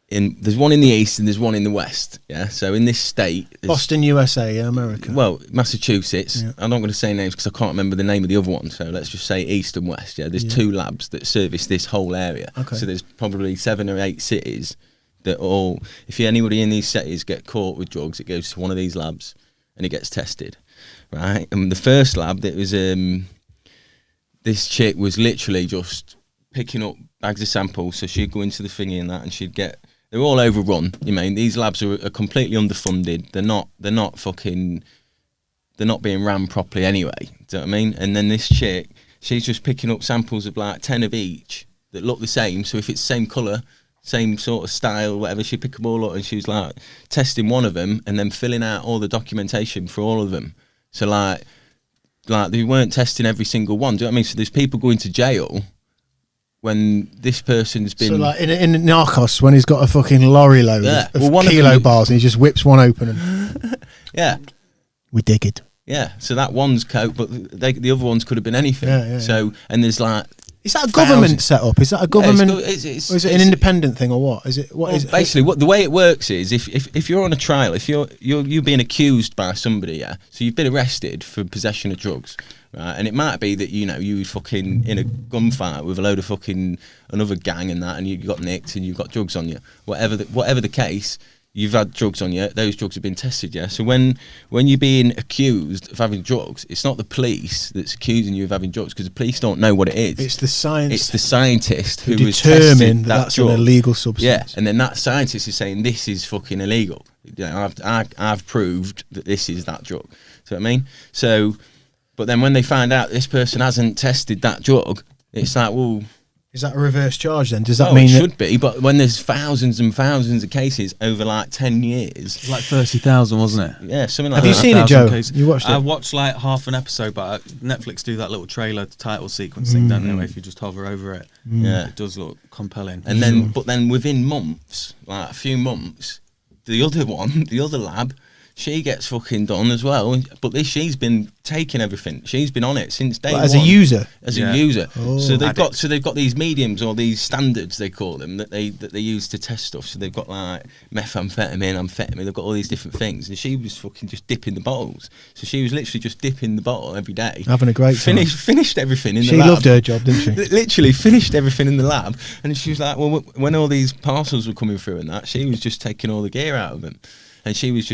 there's one in the east and there's one in the west. Yeah. So in this state, there's- Boston, USA, yeah, America. well, Massachusetts. Yeah. I'm not going to say names because I can't remember the name of the other one. So let's just say east and west. Yeah. There's 2 labs that service this whole area. Okay. So there's probably 7 or 8 cities that all. If anybody in these cities get caught with drugs, it goes to one of these labs, and it gets tested, right? And the first lab, that was this chick was literally just picking up bags of samples. So she'd go into the thingy and that, and she'd get. They're all overrun. You mean these labs are completely underfunded. They're not being ran properly anyway. Do you know what I mean? And then this chick, she's just picking up samples of like 10 of each that look the same. So if it's the same colour, same sort of style, whatever, she'd pick them all up, and she was like testing one of them and then filling out all the documentation for all of them. So like they weren't testing every single one. Do you know what I mean? So there's people going to jail when this person's been... So like in Narcos, when he's got a fucking lorry load of kilo bars and he just whips one open and... Yeah. We dig it. Yeah, so that one's coke, but the other ones could have been anything. Yeah. So, and there's like... Is that a government setup? Is that a government... or is it an independent thing or what? Is it... What is it? Basically, the way it works is if you're on a trial, if you're being accused by somebody, yeah, so you've been arrested for possession of drugs, right? And it might be that, you know, you fucking in a gunfight with a load of fucking another gang and that, and you got nicked and you've got drugs on you. Whatever the case... You've had drugs on you. Those drugs have been tested, yeah. So when you're being accused of having drugs, it's not the police that's accusing you of having drugs, because the police don't know what it is. It's the science. It's the scientist who has determined tested that's drug. an illegal substance. Yeah, and then that scientist is saying this is fucking illegal. You know, I've proved that this is that drug. See what I mean? So, but then when they find out this person hasn't tested that drug, it's like, well. Is that a reverse charge then? Does that mean it should be, but when there's thousands and thousands of cases over like 10 years. It's like 30,000, wasn't it? Yeah, something like that. Have you seen it, Joe? Cases. You watched it? I watched like half an episode, but Netflix do that little trailer title sequence thing, don't they? Where if you just hover over it, yeah, it does look compelling. And then, but then within months, like a few months, the other lab, she gets fucking done as well. But she's been taking everything. She's been on it since day one. As a user? As a user. Oh. So they've got these mediums, or these standards they call them, that they use to test stuff. So they've got like amphetamine, they've got all these different things. And she was fucking just dipping the bottles. So she was literally just dipping the bottle every day. Having a great time. Finished everything in the lab. She loved her job, didn't she? Literally finished everything in the lab. And she was like, well, when all these parcels were coming through and that, she was just taking all the gear out of them. And she was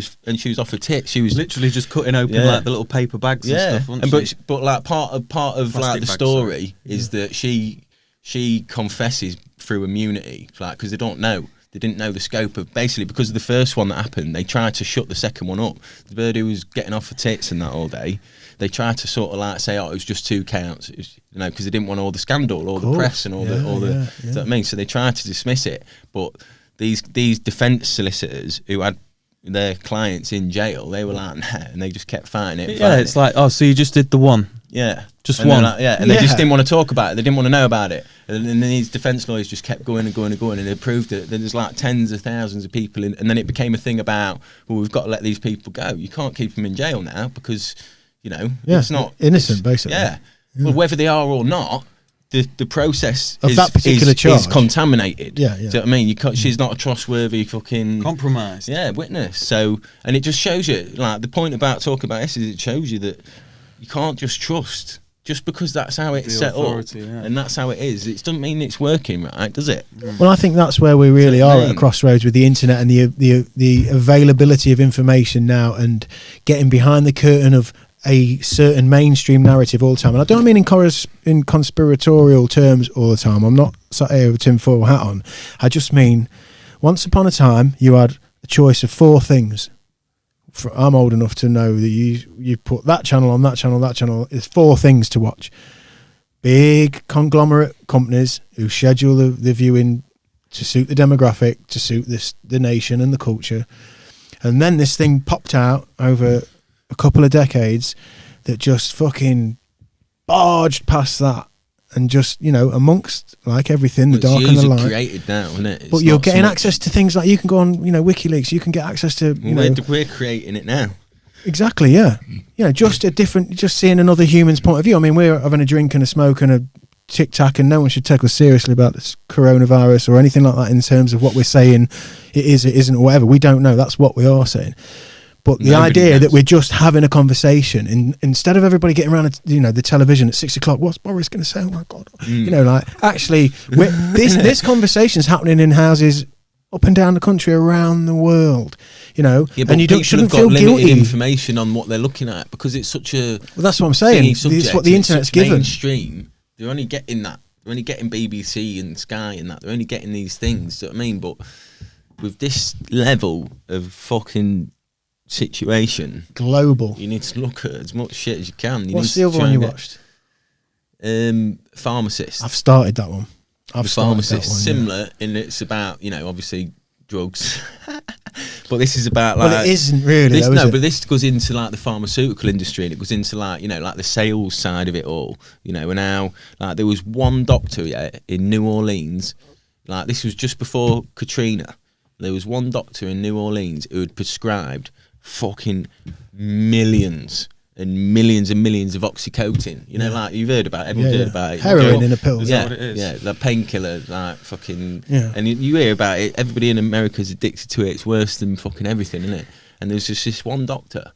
off her tits. She was literally just cutting open like the little paper bags and stuff, wasn't she? But like part of Plastic like the bags, story is that she confesses through immunity, like, because they didn't know the scope of, basically because of the first one that happened, they tried to shut the second one up. The bird who was getting off her tits and that all day, they tried to sort of like say, oh, it was just 2 counts, because they didn't want all the scandal, all the press and all the. You know what I mean? So they tried to dismiss it, but these defence solicitors who had their clients in jail, they were like, nah, and they just kept fighting it. It's like, oh, so you just did the one. Yeah. Just and one. Like, and they just didn't want to talk about it. They didn't want to know about it. And then these defence lawyers just kept going and going and going, and they proved it. Then there's like tens of thousands of people and then it became a thing about, well, we've got to let these people go. You can't keep them in jail now because, it's not... innocent, basically. Yeah. Well, whether they are or not, the process of that particular charge is contaminated. Yeah. Do you know what I mean? She's not a trustworthy fucking compromised. Yeah, witness. So, and it just shows you, like, the point about talking about this is it shows you that you can't just trust just because that's how it's set up and that's how it is. It doesn't mean it's working, right? Does it? Well, I think that's where we really are at a crossroads with the internet and the availability of information now, and getting behind the curtain of a certain mainstream narrative all the time. And I don't mean in conspiratorial terms all the time. I'm not sat here with a tinfoil hat on. I just mean once upon a time you had a choice of 4 things. I'm old enough to know that you put that channel on, that channel, that channel. There's 4 things to watch. Big conglomerate companies who schedule the viewing to suit the demographic, to suit the nation and the culture. And then this thing popped out over a couple of decades that just fucking barged past that, and just amongst like everything, the dark and the light. Created now, isn't it? But you're getting access to things like you can go on WikiLeaks. You can get access to we're creating it now. Exactly, yeah. Just seeing another human's point of view. I mean, we're having a drink and a smoke and a tic tac, and no one should take us seriously about this coronavirus or anything like that in terms of what we're saying. It is, it isn't, or whatever. We don't know. That's what we are saying. But the idea that we're just having a conversation, instead of everybody getting around, the television at 6 o'clock, what's Boris going to say? Oh my God! Actually, this conversation is happening in houses up and down the country, around the world, you know, Yeah, but and you people shouldn't have got feel limited guilty. information on what they're looking at because it's such a. Well, that's what I'm saying. thingy subject, It's what the and it's internet's such given. Mainstream. They're only getting that. They're only getting BBC and Sky and that. They're only getting these things. Do you know what I mean? But with this level of fucking situation, Global. you need to look at as much shit as you can. What's the other one you watched? Pharmacist. I've started that one. The Pharmacist. Similar in it's about, obviously drugs. But this is about like. Well, it isn't really. This, though, is no, it? but this goes into like the pharmaceutical industry, and it goes into like like the sales side of it all. And now like there was one doctor in New Orleans, like this was just before Katrina. There was one doctor in New Orleans who had prescribed fucking millions and millions and millions of oxycodone. Like you've heard about it. Everyone's heard about it. Heroin in a pill. Is that what it is? Yeah, the painkiller, like fucking. Yeah. And you hear about it. Everybody in America's addicted to it. It's worse than fucking everything, isn't it? And there's just this one doctor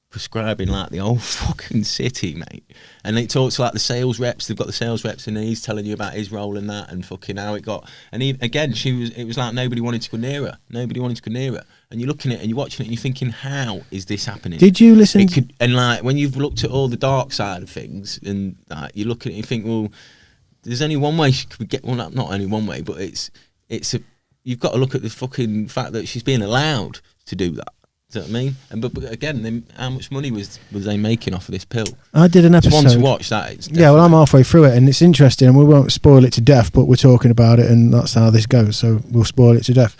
prescribing like the whole fucking city, mate. And it talks like the sales reps. They've got the sales reps, and he's telling you about his role in that and fucking how it got. And again, it was like nobody wanted to go near her. Nobody wanted to go near her. And you're looking at it and you're watching it and you're thinking, how is this happening? Did you listen? And like when you've looked at all the dark side of things, and like you look at it and you think, well, there's only one way she could get. Well, not only one way, but you've got to look at the fucking fact that she's being allowed to do that. Do you know what I mean? And but again, then how much money was they making off of this pill? I did an It's episode. one to watch that. It's Yeah, well, I'm halfway through it, and it's interesting, and we won't spoil it to death, but we're talking about it, and that's how this goes, so we'll spoil it to death.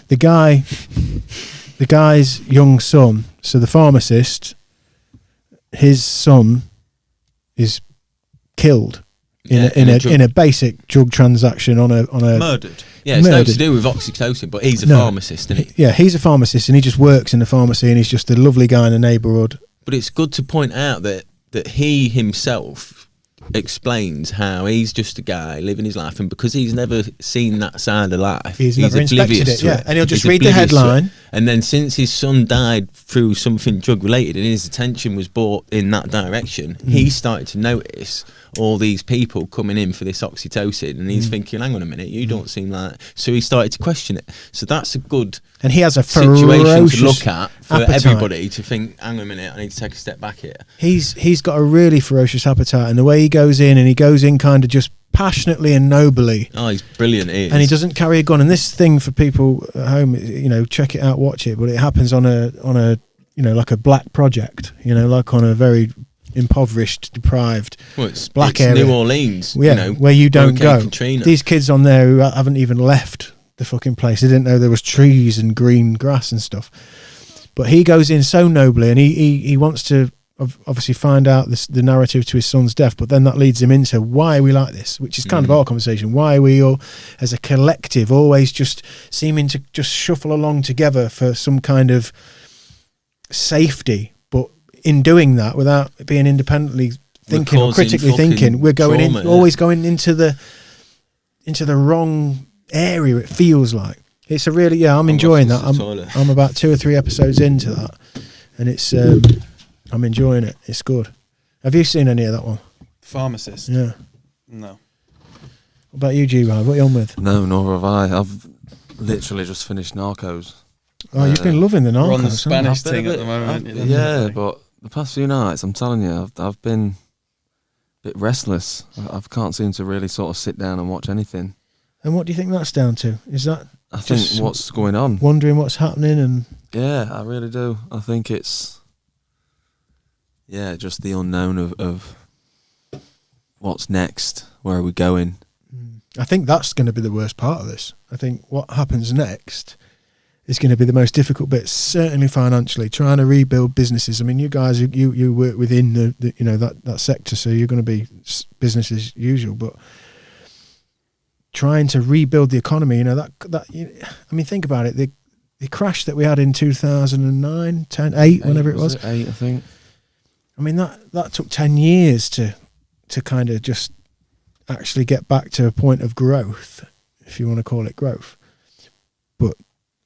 The guy's young son, so the pharmacist, his son is killed in a basic drug transaction on a Murdered. Yeah, it's nothing murdered. to do with oxytocin, but he's a No. pharmacist, isn't he? Yeah, he's a pharmacist, and he just works in the pharmacy, and he's just a lovely guy in the neighbourhood. But it's good to point out that he himself explains how he's just a guy living his life, and because he's never seen that side of life, He's never inspected oblivious it, to yeah. And he'll just He's read the oblivious to it. headline. And then since his son died through something drug related and his attention was brought in that direction, he started to notice all these people coming in for this oxytocin, and he's thinking, hang on a minute, you don't seem like. So he started to question it. So that's a good And he has a situation ferocious to look at for appetite. everybody to think, hang on a minute, I need to take a step back here. He's got a really ferocious appetite, and the way he goes in kind of just passionately and nobly. Oh, he's brilliant. He is. And he doesn't carry a gun. And this thing for people at home, check it out, watch it. But it happens on a like a black project, like on a very impoverished, deprived Well, it's black area. New Orleans, Yeah, where you don't Hurricane go. Katrina. These kids on there who haven't even left the fucking place. They didn't know there was trees and green grass and stuff. But he goes in so nobly, and he wants to obviously find out the narrative to his son's death, but then that leads him into why are we like this, which is kind of our conversation. Why are we all, as a collective, always just seeming to just shuffle along together for some kind of safety, but in doing that, without being independently thinking or causing critically fucking thinking, we're going trauma, in, always going into the wrong area. It feels like it's a really I'm enjoying that. I'm about 2 or 3 episodes into that, and it's I'm enjoying it. It's good. Have you seen any of that one? Pharmacist. Yeah. No. What about you, G-Ride? What are you on with? No, nor have I. I've literally just finished Narcos. Oh, you've been loving the Narcos. We're on the haven't you? Spanish I've been thing a at bit- the moment. I've- yeah, but the past few nights, I'm telling you, I've been a bit restless. I can't seem to really sort of sit down and watch anything. And what do you think that's down to? Is that I think Just what's going on. wondering what's happening? And Yeah, I really do. I think it's just the unknown of what's next. Where are we going? I think that's going to be the worst part of this. I think what happens next is going to be the most difficult bit, certainly financially, trying to rebuild businesses. I mean, you guys, you work within the that sector, so you're going to be business as usual, but trying to rebuild the economy, I mean, think about it. The crash that we had in 2009, 10, 8, whenever it was. 8, I think. I mean, that took 10 years to kind of just actually get back to a point of growth, if you want to call it growth. But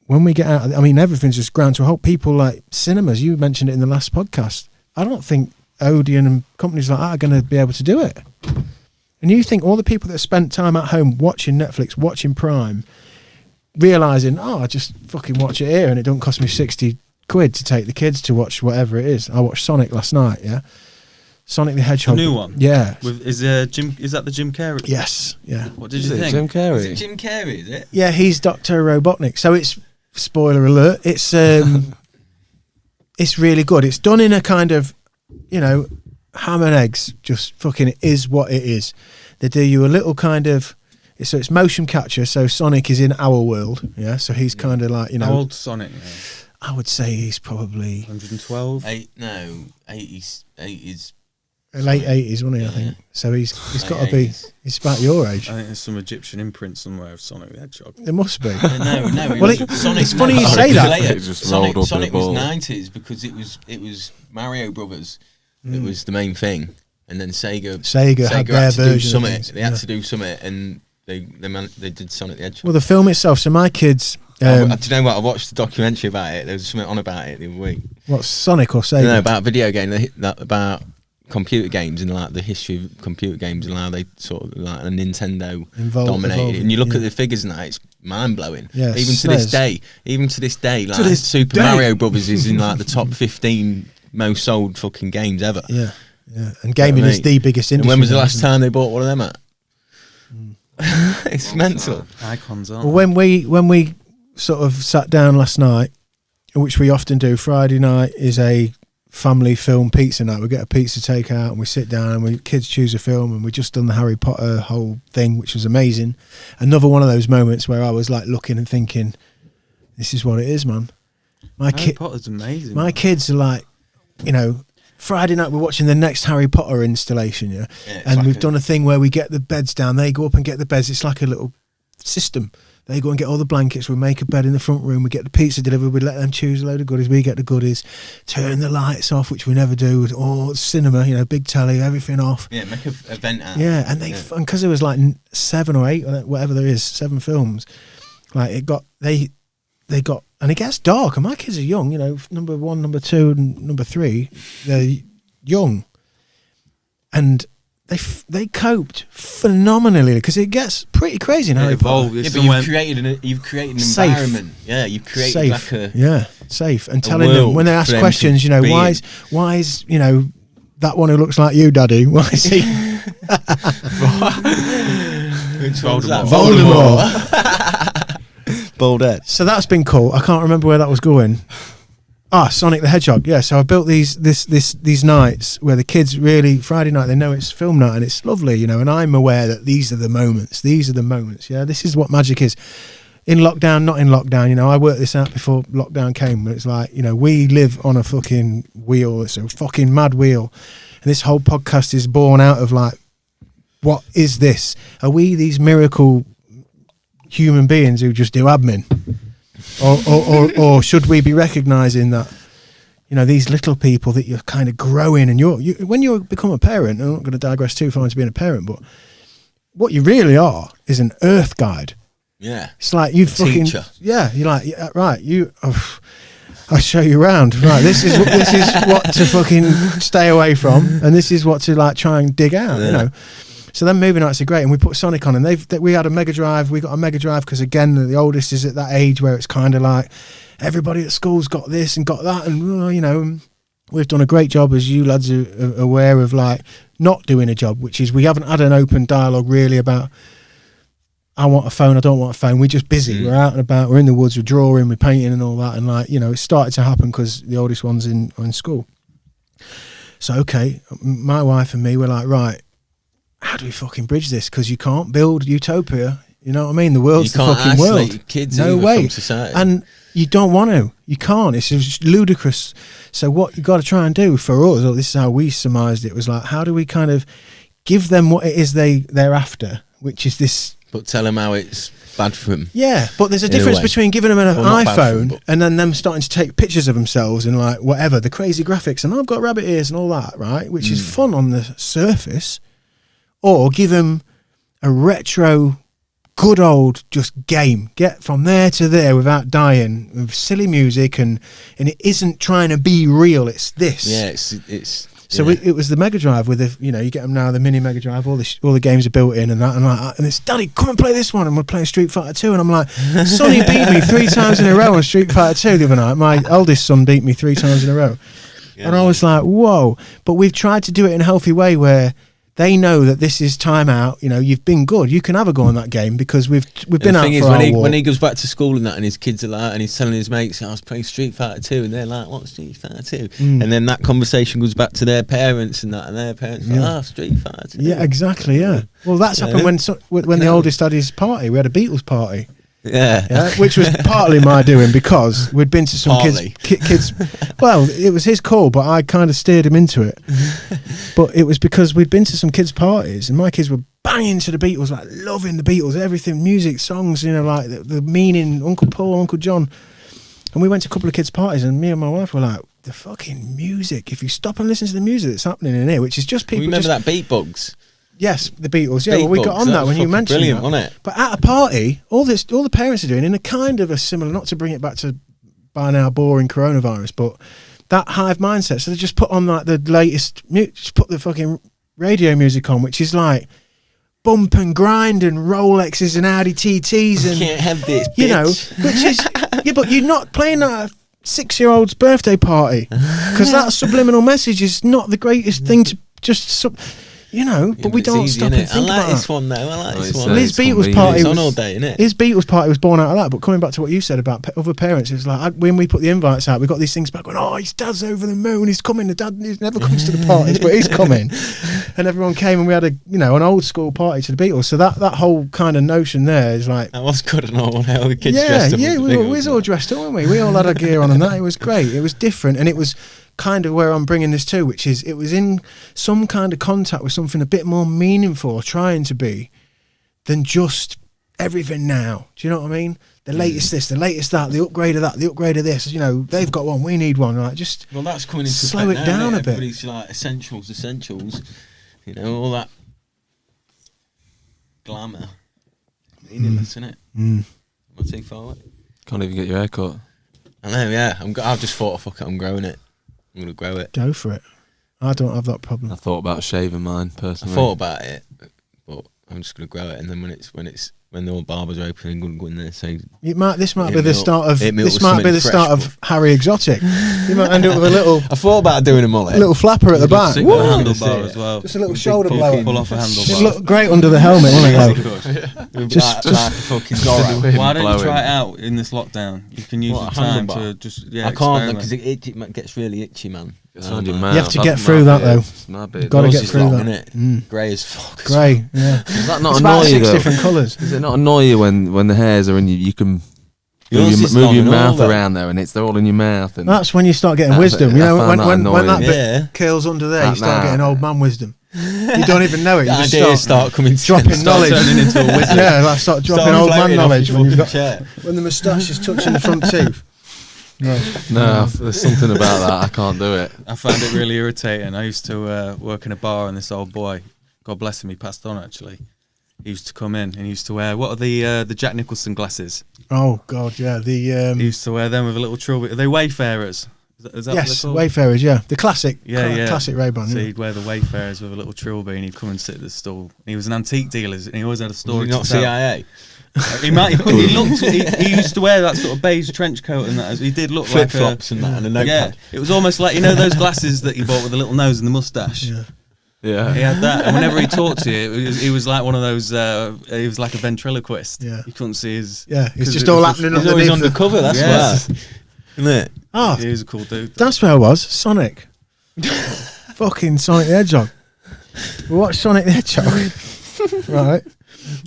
when we get out, I mean, everything's just ground to a halt. People like cinemas, you mentioned it in the last podcast. I don't think Odeon and companies like that are going to be able to do it. And you think all the people that spent time at home watching Netflix, watching Prime, realising, I just fucking watch it here and it don't cost me 60 quid to take the kids to watch whatever it is. I watched Sonic last night, yeah? Sonic the Hedgehog. The new one? Yeah. Is that the Jim Carrey? Yes, yeah. What did Is you it think? Jim Carrey? Is it Jim Carrey, is it? Yeah, he's Dr. Robotnik. So it's, spoiler alert, it's it's really good. It's done in a kind of, ham and eggs, just fucking it is what it is. They do you a little kind of, so it's motion capture, so Sonic is in our world, yeah? So he's kind of like, How old Sonic? I would say he's probably 112? 80s. late 80s, wasn't he, I think. So he's got to be, he's about your age. I think there's some Egyptian imprint somewhere of Sonic the Hedgehog. There must be. No. Well, it's funny you say that. It just rolled up in Sonic a ball. was 90s because it was Mario Brothers that was the main thing, and then Sega had their to do version of something. things, They had yeah. to do something, and they did Sonic the Hedgehog. Well, the film itself, so my kids, Do you know what? I watched the documentary about it. There was something on about it the other week. what's Sonic or Sega? No, about video game, about computer games and like the history of computer games and how they sort of like a Nintendo dominated. evolving, And you look yeah. at the figures and that, it's mind blowing. Yeah, even to this SNES. day, like this Super day. Mario Brothers is in like the top 15 most sold fucking games ever. Yeah, yeah. And gaming is the biggest And industry. when was the now, last isn't it? time they bought one of them at? It's mental. Icons on. Well, when we sort of sat down last night, which we often do, Friday night is a family film pizza night. We get a pizza takeout and we sit down and we kids choose a film, and we just done the Harry Potter whole thing, which was amazing. Another one of those moments where I was like looking and thinking, this is what it is, man. Harry Potter's amazing. My kids are like, Friday night we're watching the next Harry Potter installation, Yeah, it's and like we've a- done a thing where we get the beds down, they go up and get the beds. It's like a little system. They go and get all the blankets, we make a bed in the front room, we get the pizza delivered, we let them choose a load of goodies, we get the goodies, turn the lights off, which we never do, with all cinema, big telly, everything off. Yeah, make a event out. Yeah, and they and because there was like 7 or 8 or whatever there is, 7 films, like they got, and it gets dark, and my kids are young, number 1, number 2, and number 3, they're young, and they coped phenomenally because it gets pretty crazy in Harry Potter. Yeah, but you've created an Safe. environment. Yeah, you've created Safe, like a safe, and telling them world when they for ask them questions, to be why is that one who looks like you, Daddy? Why is he which one's that? Voldemort? Bald head. So that's been cool. I can't remember where that was going. Sonic the Hedgehog. Yeah, so I built these nights where the kids really, Friday night, they know it's film night and it's lovely, and I'm aware that these are the moments. Yeah, this is what magic is. In lockdown, not in lockdown, I worked this out before lockdown came, but it's like, we live on a fucking wheel. It's a fucking mad wheel. And this whole podcast is born out of like, what is this? Are we these miracle human beings who just do admin? Or should we be recognising that, these little people that you're kind of growing, and when you become a parent, I'm not going to digress too far into being a parent, but what you really are is an earth guide. Yeah. It's like you fucking teacher. Yeah. You're like, yeah, right. I'll show you around. Right. This is what to fucking stay away from, and this is what to like try and dig out. Yeah. So then movie nights are great, and we put Sonic on, and we had a Mega Drive. We got a Mega Drive because again, the oldest is at that age where it's kind of like everybody at school's got this and got that, and we've done a great job, as you lads are aware of, like not doing a job, which is we haven't had an open dialogue really about I want a phone, I don't want a phone. We're just busy. We're out and about. We're in the woods. We're drawing. We're painting and all that, and like it started to happen because the oldest one's in school. So okay, my wife and me were like, right, how do we fucking bridge this? Because you can't build utopia. You know what I mean? The world's the fucking world. Your kids No either way. from society. And you don't want to. You can't. It's just ludicrous. So what you got to try and do for us, or this is how we surmised it, was like, how do we kind of give them what it is they're after, which is this. But tell them how it's bad for them. Yeah, but there's a In a difference way. between giving them an Well, not bad for them, iPhone but- and then them starting to take pictures of themselves and like whatever, the crazy graphics, and I've got rabbit ears and all that, right? Which is fun on the surface. Or give them a retro, good old just game. Get from there to there without dying, with silly music, and it isn't trying to be real. It's this. Yeah, it's So it was the Mega Drive with the, you get them now, the mini Mega Drive, all the games are built in and that, and it's, Daddy, come and play this one, and we're playing Street Fighter 2, and I'm like, Sonny beat me 3 times in a row on Street Fighter 2 the other night. My eldest son beat me 3 times in a row. And I was like, whoa. But we've tried to do it in a healthy way where they know that this is time out. You've been good. You can have a go on that game because we've been out for our walk. When he goes back to school and that, and his kids are like, and he's telling his mates, I was playing Street Fighter 2, and they're like, what's Street Fighter 2? And then that conversation goes back to their parents and that, and their parents are like, Street Fighter 2. Yeah, exactly, yeah. Well, that's happened when the oldest had his party. We had a Beatles party. Yeah. Which was partly my doing because we'd been to some kids. Well, it was his call, but I kind of steered him into it. But it was because we'd been to some kids' parties, and my kids were banging to the Beatles, like loving the Beatles, everything, music, songs, like the meaning, Uncle Paul, Uncle John. And we went to a couple of kids' parties, and me and my wife were like, the fucking music. If you stop and listen to the music that's happening in here, which is just people. Remember that Beat Bugs? Yes, the Beatles. Yeah, well, we got on that when you mentioned brilliant, that. Wasn't it? But at a party, all the parents are doing in a kind of a similar, not to bring it back to by now boring coronavirus, but that hive mindset. So they just put on like the latest, just put the fucking radio music on, which is like bump and grind and Rolexes and Audi TTs and can't have this, bitch. which is but you're not playing at a 6-year-old's birthday party because that subliminal message is not the greatest thing to just. But we don't stop and think about this one though. I like this one. His Beatles party was on all day, innit? His Beatles party was born out of that. But coming back to what you said about other parents, it was like when we put the invites out, we got these things back going, his dad's over the moon, he's coming. The dad never comes to the parties, but he's coming. And everyone came, and we had an old school party to the Beatles. So that whole kind of notion there is like that was good and all. How the kids dressed up. Yeah, we was all dressed up, weren't we? We all had our gear on, and that it was great. It was different, and it was kind of where I'm bringing this to, which is it was in some kind of contact with something a bit more meaningful, or trying to be, than just everything now. Do you know what I mean? The latest this, the latest that, the upgrade of that, the upgrade of this. They've got one, we need one. Like just that's coming into slow it down a bit. Everybody's like essentials. All that glamour, meaningless, isn't it? Am I too far away? Can't even get your hair cut. I know. Yeah, I've just thought, fuck it, I'm growing it. I'm gonna grow it. Go for it. I don't have that problem. I thought about shaving mine personally. I thought about it, but I'm just gonna grow it, and then when the old barbers are open, I'm gonna go in there. So this might be the start of Harry Exotic. You might end up with a little. I thought about doing a mullet, little flapper at the back. A handlebar as well. Just a little shoulder blower. Pull off a handlebar. It'd look great under the helmet, wouldn't it? Just like fucking Zorro. Why don't you try it out in this lockdown? You can use the time to just I can't because it gets really itchy, man. It's on your mouth. You have to get through that though. You've got to get through that. Grey as fuck. Grey, yeah. Does that not it's annoy about you 6 though? different colours. Does it not annoy you when the hairs are in you can move your mouth around there and they're all in your mouth? And that's when you start getting wisdom. When that bit curls under there, you start getting old man wisdom. You don't even know it. You just start coming dropping knowledge. Turning into a wizard. Yeah, start dropping old man knowledge when the moustache is touching the front tooth. No, there's something about that. I can't do it. I found it really irritating. I used to work in a bar, and this old boy, God bless him, he passed on actually. He used to come in and he used to wear, what are the Jack Nicholson glasses? Oh God, yeah. He used to wear them with a little trilby. Are they Wayfarers? Is that yes, Wayfarers, yeah. The classic, classic Ray-Ban. So he'd wear the Wayfarers with a little trilby, and he'd come and sit at the stall. He was an antique dealer, and he always had a story. Not CIA. He might. He used to wear that sort of beige trench coat and that. He did look flip like flops and that, and a notepad. Yeah, it was almost like those glasses that you bought with the little nose and the mustache. Yeah. He had that, and whenever he talked to you, he was like one of those. He was like a ventriloquist. Yeah, you couldn't see his. Yeah, it's just all happening underneath. He's undercover. That's why, isn't it? Oh, he was a cool dude. That's where I was. Sonic. Fucking Sonic the Hedgehog. We watched Sonic the Hedgehog. Right.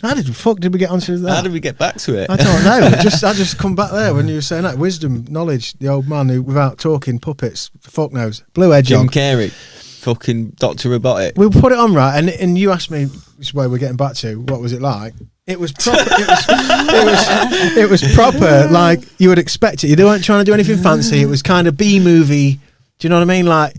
How did we get onto that? How did we get back to it? I don't know. I just come back there when you were saying that. Wisdom, knowledge, the old man who, without talking, puppets, fuck knows. Blue Hedgehog. Jim Carrey. Fucking Dr. Robotic. We'll put it on, right, and you asked me, which is where we're getting back to, what was it like? It was proper. It was proper, like you would expect it. They weren't trying to do anything fancy. It was kind of B-movie. Do you know what I mean? Like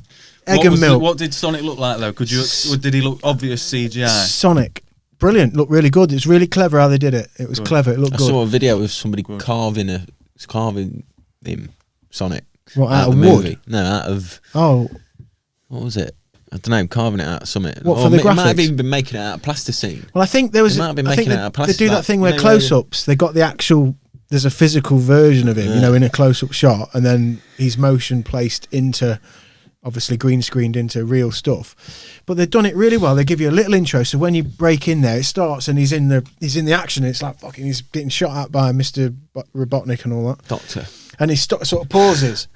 egg and milk. What did Sonic look like though? Did he look obvious CGI? Sonic, brilliant. Looked really good. It's really clever how they did it. It was clever. It looked good. I saw a video of somebody carving him, Sonic. What, out of the wood? Movie. No, out of. Oh. What was it? I don't know, carving it out of something. What, Or for the it might have graphics? even been making it out of plasticine. Well, I think there was. They might have been I think making it out of they plastic, do that like, thing where you know, close-ups. They got the actual. There's a physical version of him, Yeah. in a close-up shot, and then he's motion placed into, obviously green screened into real stuff. But they've done it really well. They give you a little intro, so when you break in there, it starts and he's in the action. It's like fucking he's getting shot at by Mr. Robotnik and all that. Doctor. And he sort of pauses,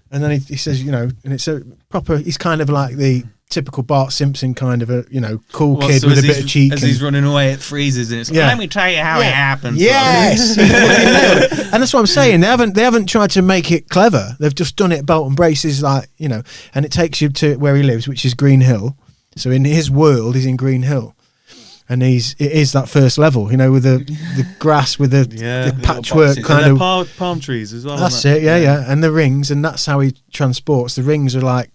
and then he says, and it's a proper. He's kind of like the typical Bart Simpson kind of a cool Well, kid so with as a bit he's- of cheek. As and- he's running away, it freezes and it's like, Yeah. let me tell you how it happens. Yes, and that's what I'm saying. They haven't tried to make it clever. They've just done it belt and braces, and it takes you to where he lives, which is Green Hill. So in his world, he's in Green Hill, and it is that first level, with the grass with the Yeah. patchwork boxes. kind And of. they're palm trees as well. That's aren't it, yeah, and the rings, and that's how he transports. The rings are like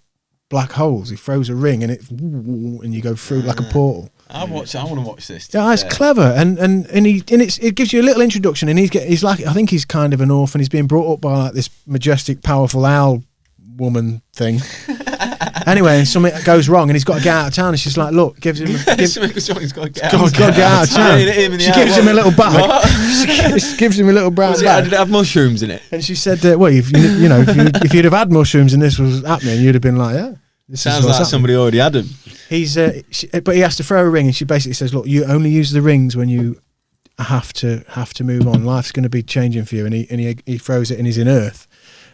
black holes. He throws a ring, and and you go through like a portal. I want to watch this. Yeah, it's clever, and it gives you a little introduction, and he's like, I think he's kind of an orphan. He's being brought up by like this majestic, powerful owl woman thing. Anyway, and something goes wrong, and he's got to get out of town. And she's like, look, gives him. He's got to get He's got to get out of town. She gives him a little bag. She gives him a little brown Did bag. it have mushrooms in it? And she said, well, if you'd have had mushrooms and this was happening, you'd have been like, yeah. This Sounds is what's like happening. somebody already had them. But he has to throw a ring, and she basically says, look, you only use the rings when you have to move on. Life's going to be changing for you, and he throws it, and he's in Earth,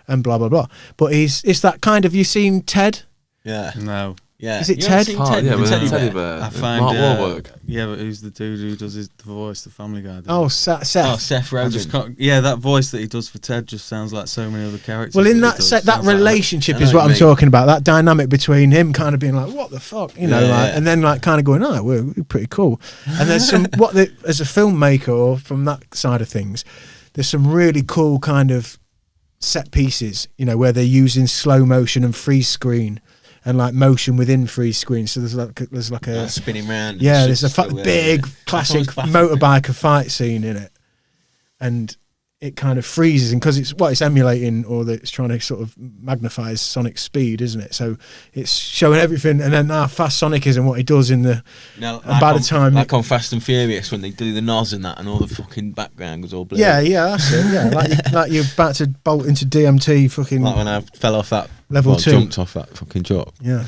and blah blah blah. But it's that kind of. You seen Ted? Yeah. No. Yeah. Is it You haven't Ted? seen Oh, Ted yeah, the with teddy the teddy bear? bear. I find Mark Wahlberg. Yeah, but who's the dude who does the voice, the Family Guy? Oh, Seth. Oh, Seth I just Rogen. can't. Yeah, that voice that he does for Ted just sounds like so many other characters. Well, in he that does. that Sounds like relationship I know is what what you I'm mean. talking about. That dynamic between him kind of being like, "What the fuck," Yeah, yeah. and then like kind of going, "Oh, we're pretty cool." And there's some as a filmmaker or from that side of things, there's some really cool kind of set pieces, where they're using slow motion and freeze screen, and like motion within freeze screen. So there's like a Spinning round. yeah, there's a Still, big classic motorbiker fight scene in it, and it kind of freezes, and because it's emulating, or that it's trying to sort of magnify Sonic's speed, isn't it? So it's showing everything, and then how fast Sonic is and what he does in the. No, And by the time- like on Fast and Furious when they do the NOS and that, and all the fucking background was all blue. Yeah, that's it. Yeah, like you're about to bolt into DMT, fucking Like when I fell off that Level 2. jumped off that fucking drop. yeah.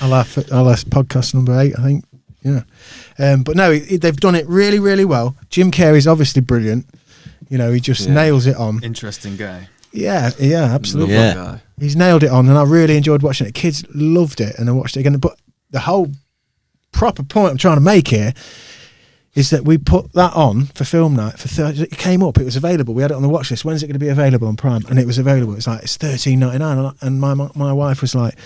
I'll have podcast number 8, I think. Yeah, but no, they've done it really, really well. Jim Carrey's obviously brilliant. He just nails it on. interesting guy. Yeah, absolutely. Yeah. That guy. He's nailed it on, and I really enjoyed watching it. Kids loved it, and I watched it again. But the whole proper point I'm trying to make here is that we put that on for film night for 30. It came up, it was available. We had it on the watch list. When's it going to be available on Prime? And it was available. It's $13.99, and my wife was like,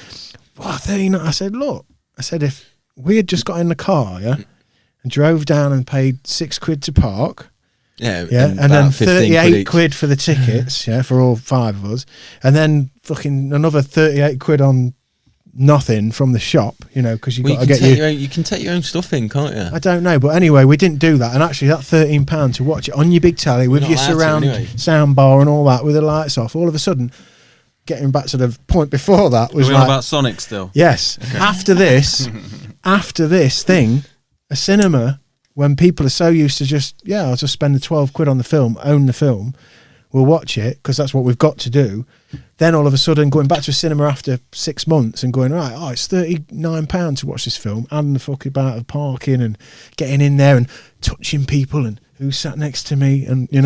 "Wow, $13." I said, "Look," if we had just got in the car, and drove down and paid £6 to park." Yeah, And then about 15 £38 each. for the tickets, for all 5 of us, and then fucking another £38 on nothing from the shop, because you've Well, got you to can get take your. you can take your own stuff in, can't you? I don't know, but anyway, we didn't do that, and actually, that £13 to watch it on your big telly with not your allowed to surround anyway. sound bar and all that, with the lights off. All of a sudden, getting back to the point before that Are was we on like, about Sonic still? yes, after this thing, a cinema. When people are so used to I'll just spend the £12 on the film, own the film, we'll watch it because that's what we've got to do. Then all of a sudden going back to a cinema after 6 months and going, right, it's £39 to watch this film, and the fucking about of parking and getting in there and touching people and who sat next to me, and that's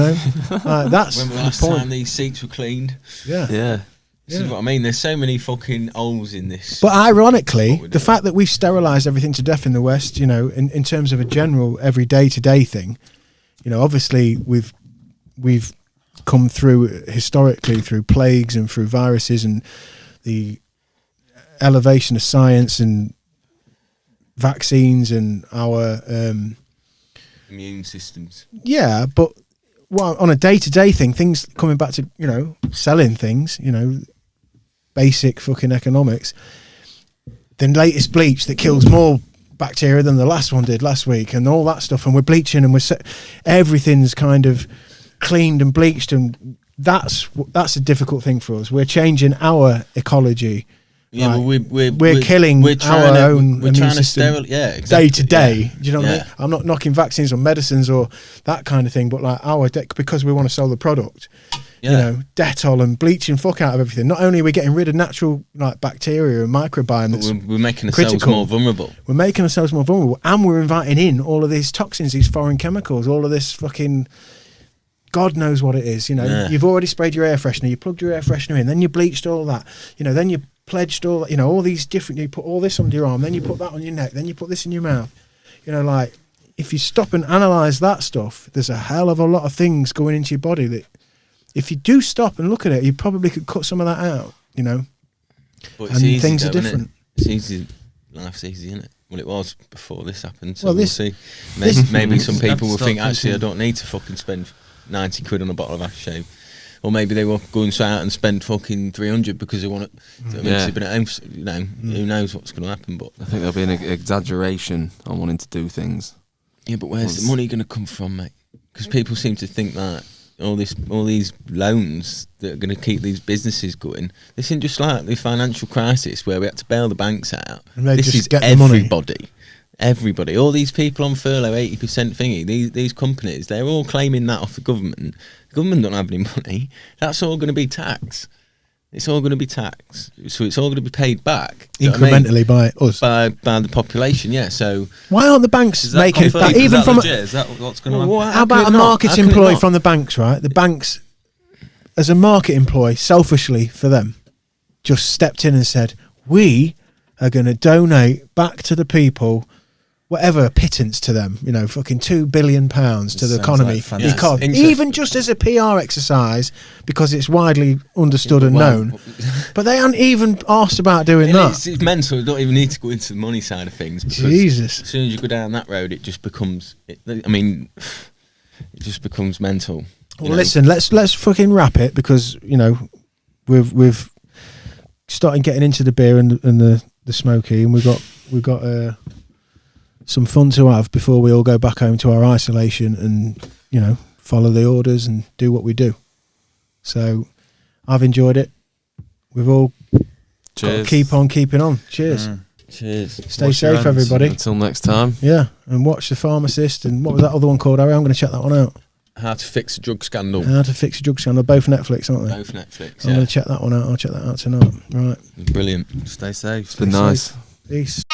When was the the last point. time these seats were cleaned? Yeah. Yeah. This is what I mean. There's so many fucking holes in this. But ironically, What we're the doing. fact that we've sterilised everything to death in the West, in terms of a general every day-to-day thing, obviously we've come through historically through plagues and through viruses and the elevation of science and vaccines and our Immune systems. yeah, but on a day-to-day thing, things coming back to selling things, basic fucking economics. The latest bleach that kills more bacteria than the last one did last week, and all that stuff, and we're bleaching, and everything's kind of cleaned and bleached, and that's a difficult thing for us. We're changing our ecology Yeah, Like, well, we're killing we're trying our to, own we're immune trying to system exactly. day to day. Yeah. Do you know what I mean? Yeah. I'm not knocking vaccines or medicines or that kind of thing, but like because we want to sell the product, Yeah. you know, Dettol and bleaching fuck out of everything. Not only are we getting rid of natural like bacteria and microbiome, But that's we're making ourselves critical. more vulnerable. We're making ourselves more vulnerable, and we're inviting in all of these toxins, these foreign chemicals, all of this fucking God knows what it is. You know, Yeah. you've already sprayed your air freshener, you plugged your air freshener in, then you bleached all that. You know, then you pledged all that. You know, all these different. You put all this under your arm, then you put that on your neck, then you put this in your mouth. You know, like if you stop and analyze that stuff, there's a hell of a lot of things going into your body that, if you do stop and look at it, you probably could cut some of that out. You know. But And things are isn't it? different. It's easy. Life's easy, isn't it? Well, it was before this happened. So Well, we'll this- see. Maybe some people will Start think, actually, I thinking. don't need to fucking spend 90 quid on a bottle of aftershave. Or maybe they will go and go out and spend fucking 300 because they want to. I mean, Yeah. they've been at home, you know, who knows what's going to happen. But I think there'll be an exaggeration on wanting to do things. yeah, but where's the money going to come from, mate? Because people seem to think that all these loans that are going to keep these businesses going. This isn't just like the financial crisis where we had to bail the banks out. And they This just is get the money. everybody. All these people on furlough, 80% thingy. These companies, they're all claiming that off the government. The government don't have any money. That's all going to be tax. It's all going to be tax. So it's all going to be paid back. Do you know what I mean? Incrementally by us. By the population, yeah. So Why aren't the banks Is that making it confirmed? back? Is Even that from legit? Is that what's going to happen? Well, how about can a it not? market How can it employee not? from the banks, right? The banks, as a market employee, selfishly for them, just stepped in and said, we are going to donate back to the people, whatever pittance to them, you know, fucking £2 billion to the sounds economy. like fantastic. Because Interesting. even just as a PR exercise, because it's widely understood and Well, known, but they aren't even asked about doing that. It's mental. You don't even need to go into the money side of things. Because Jesus. as soon as you go down that road, it just becomes. I mean, it just becomes mental. you Well, know? listen, let's fucking wrap it, because you know we've started getting into the beer and the smoky, and we've got some fun to have before we all go back home to our isolation and, you know, follow the orders and do what we do. So I've enjoyed it. We've all got to Cheers. keep on keeping on. Cheers. Cheers. Stay Wash your safe, hands. everybody. Until next time. Yeah, and watch The Pharmacist, and what was that other one called, Harry? I'm going to check that one out. How to fix a drug scandal. How to Fix a Drug Scandal. Both Netflix, aren't they? Both Netflix. I'm Yeah. going to check that one out. I'll check that out tonight. Right. Brilliant. Stay safe. It's been nice. Peace.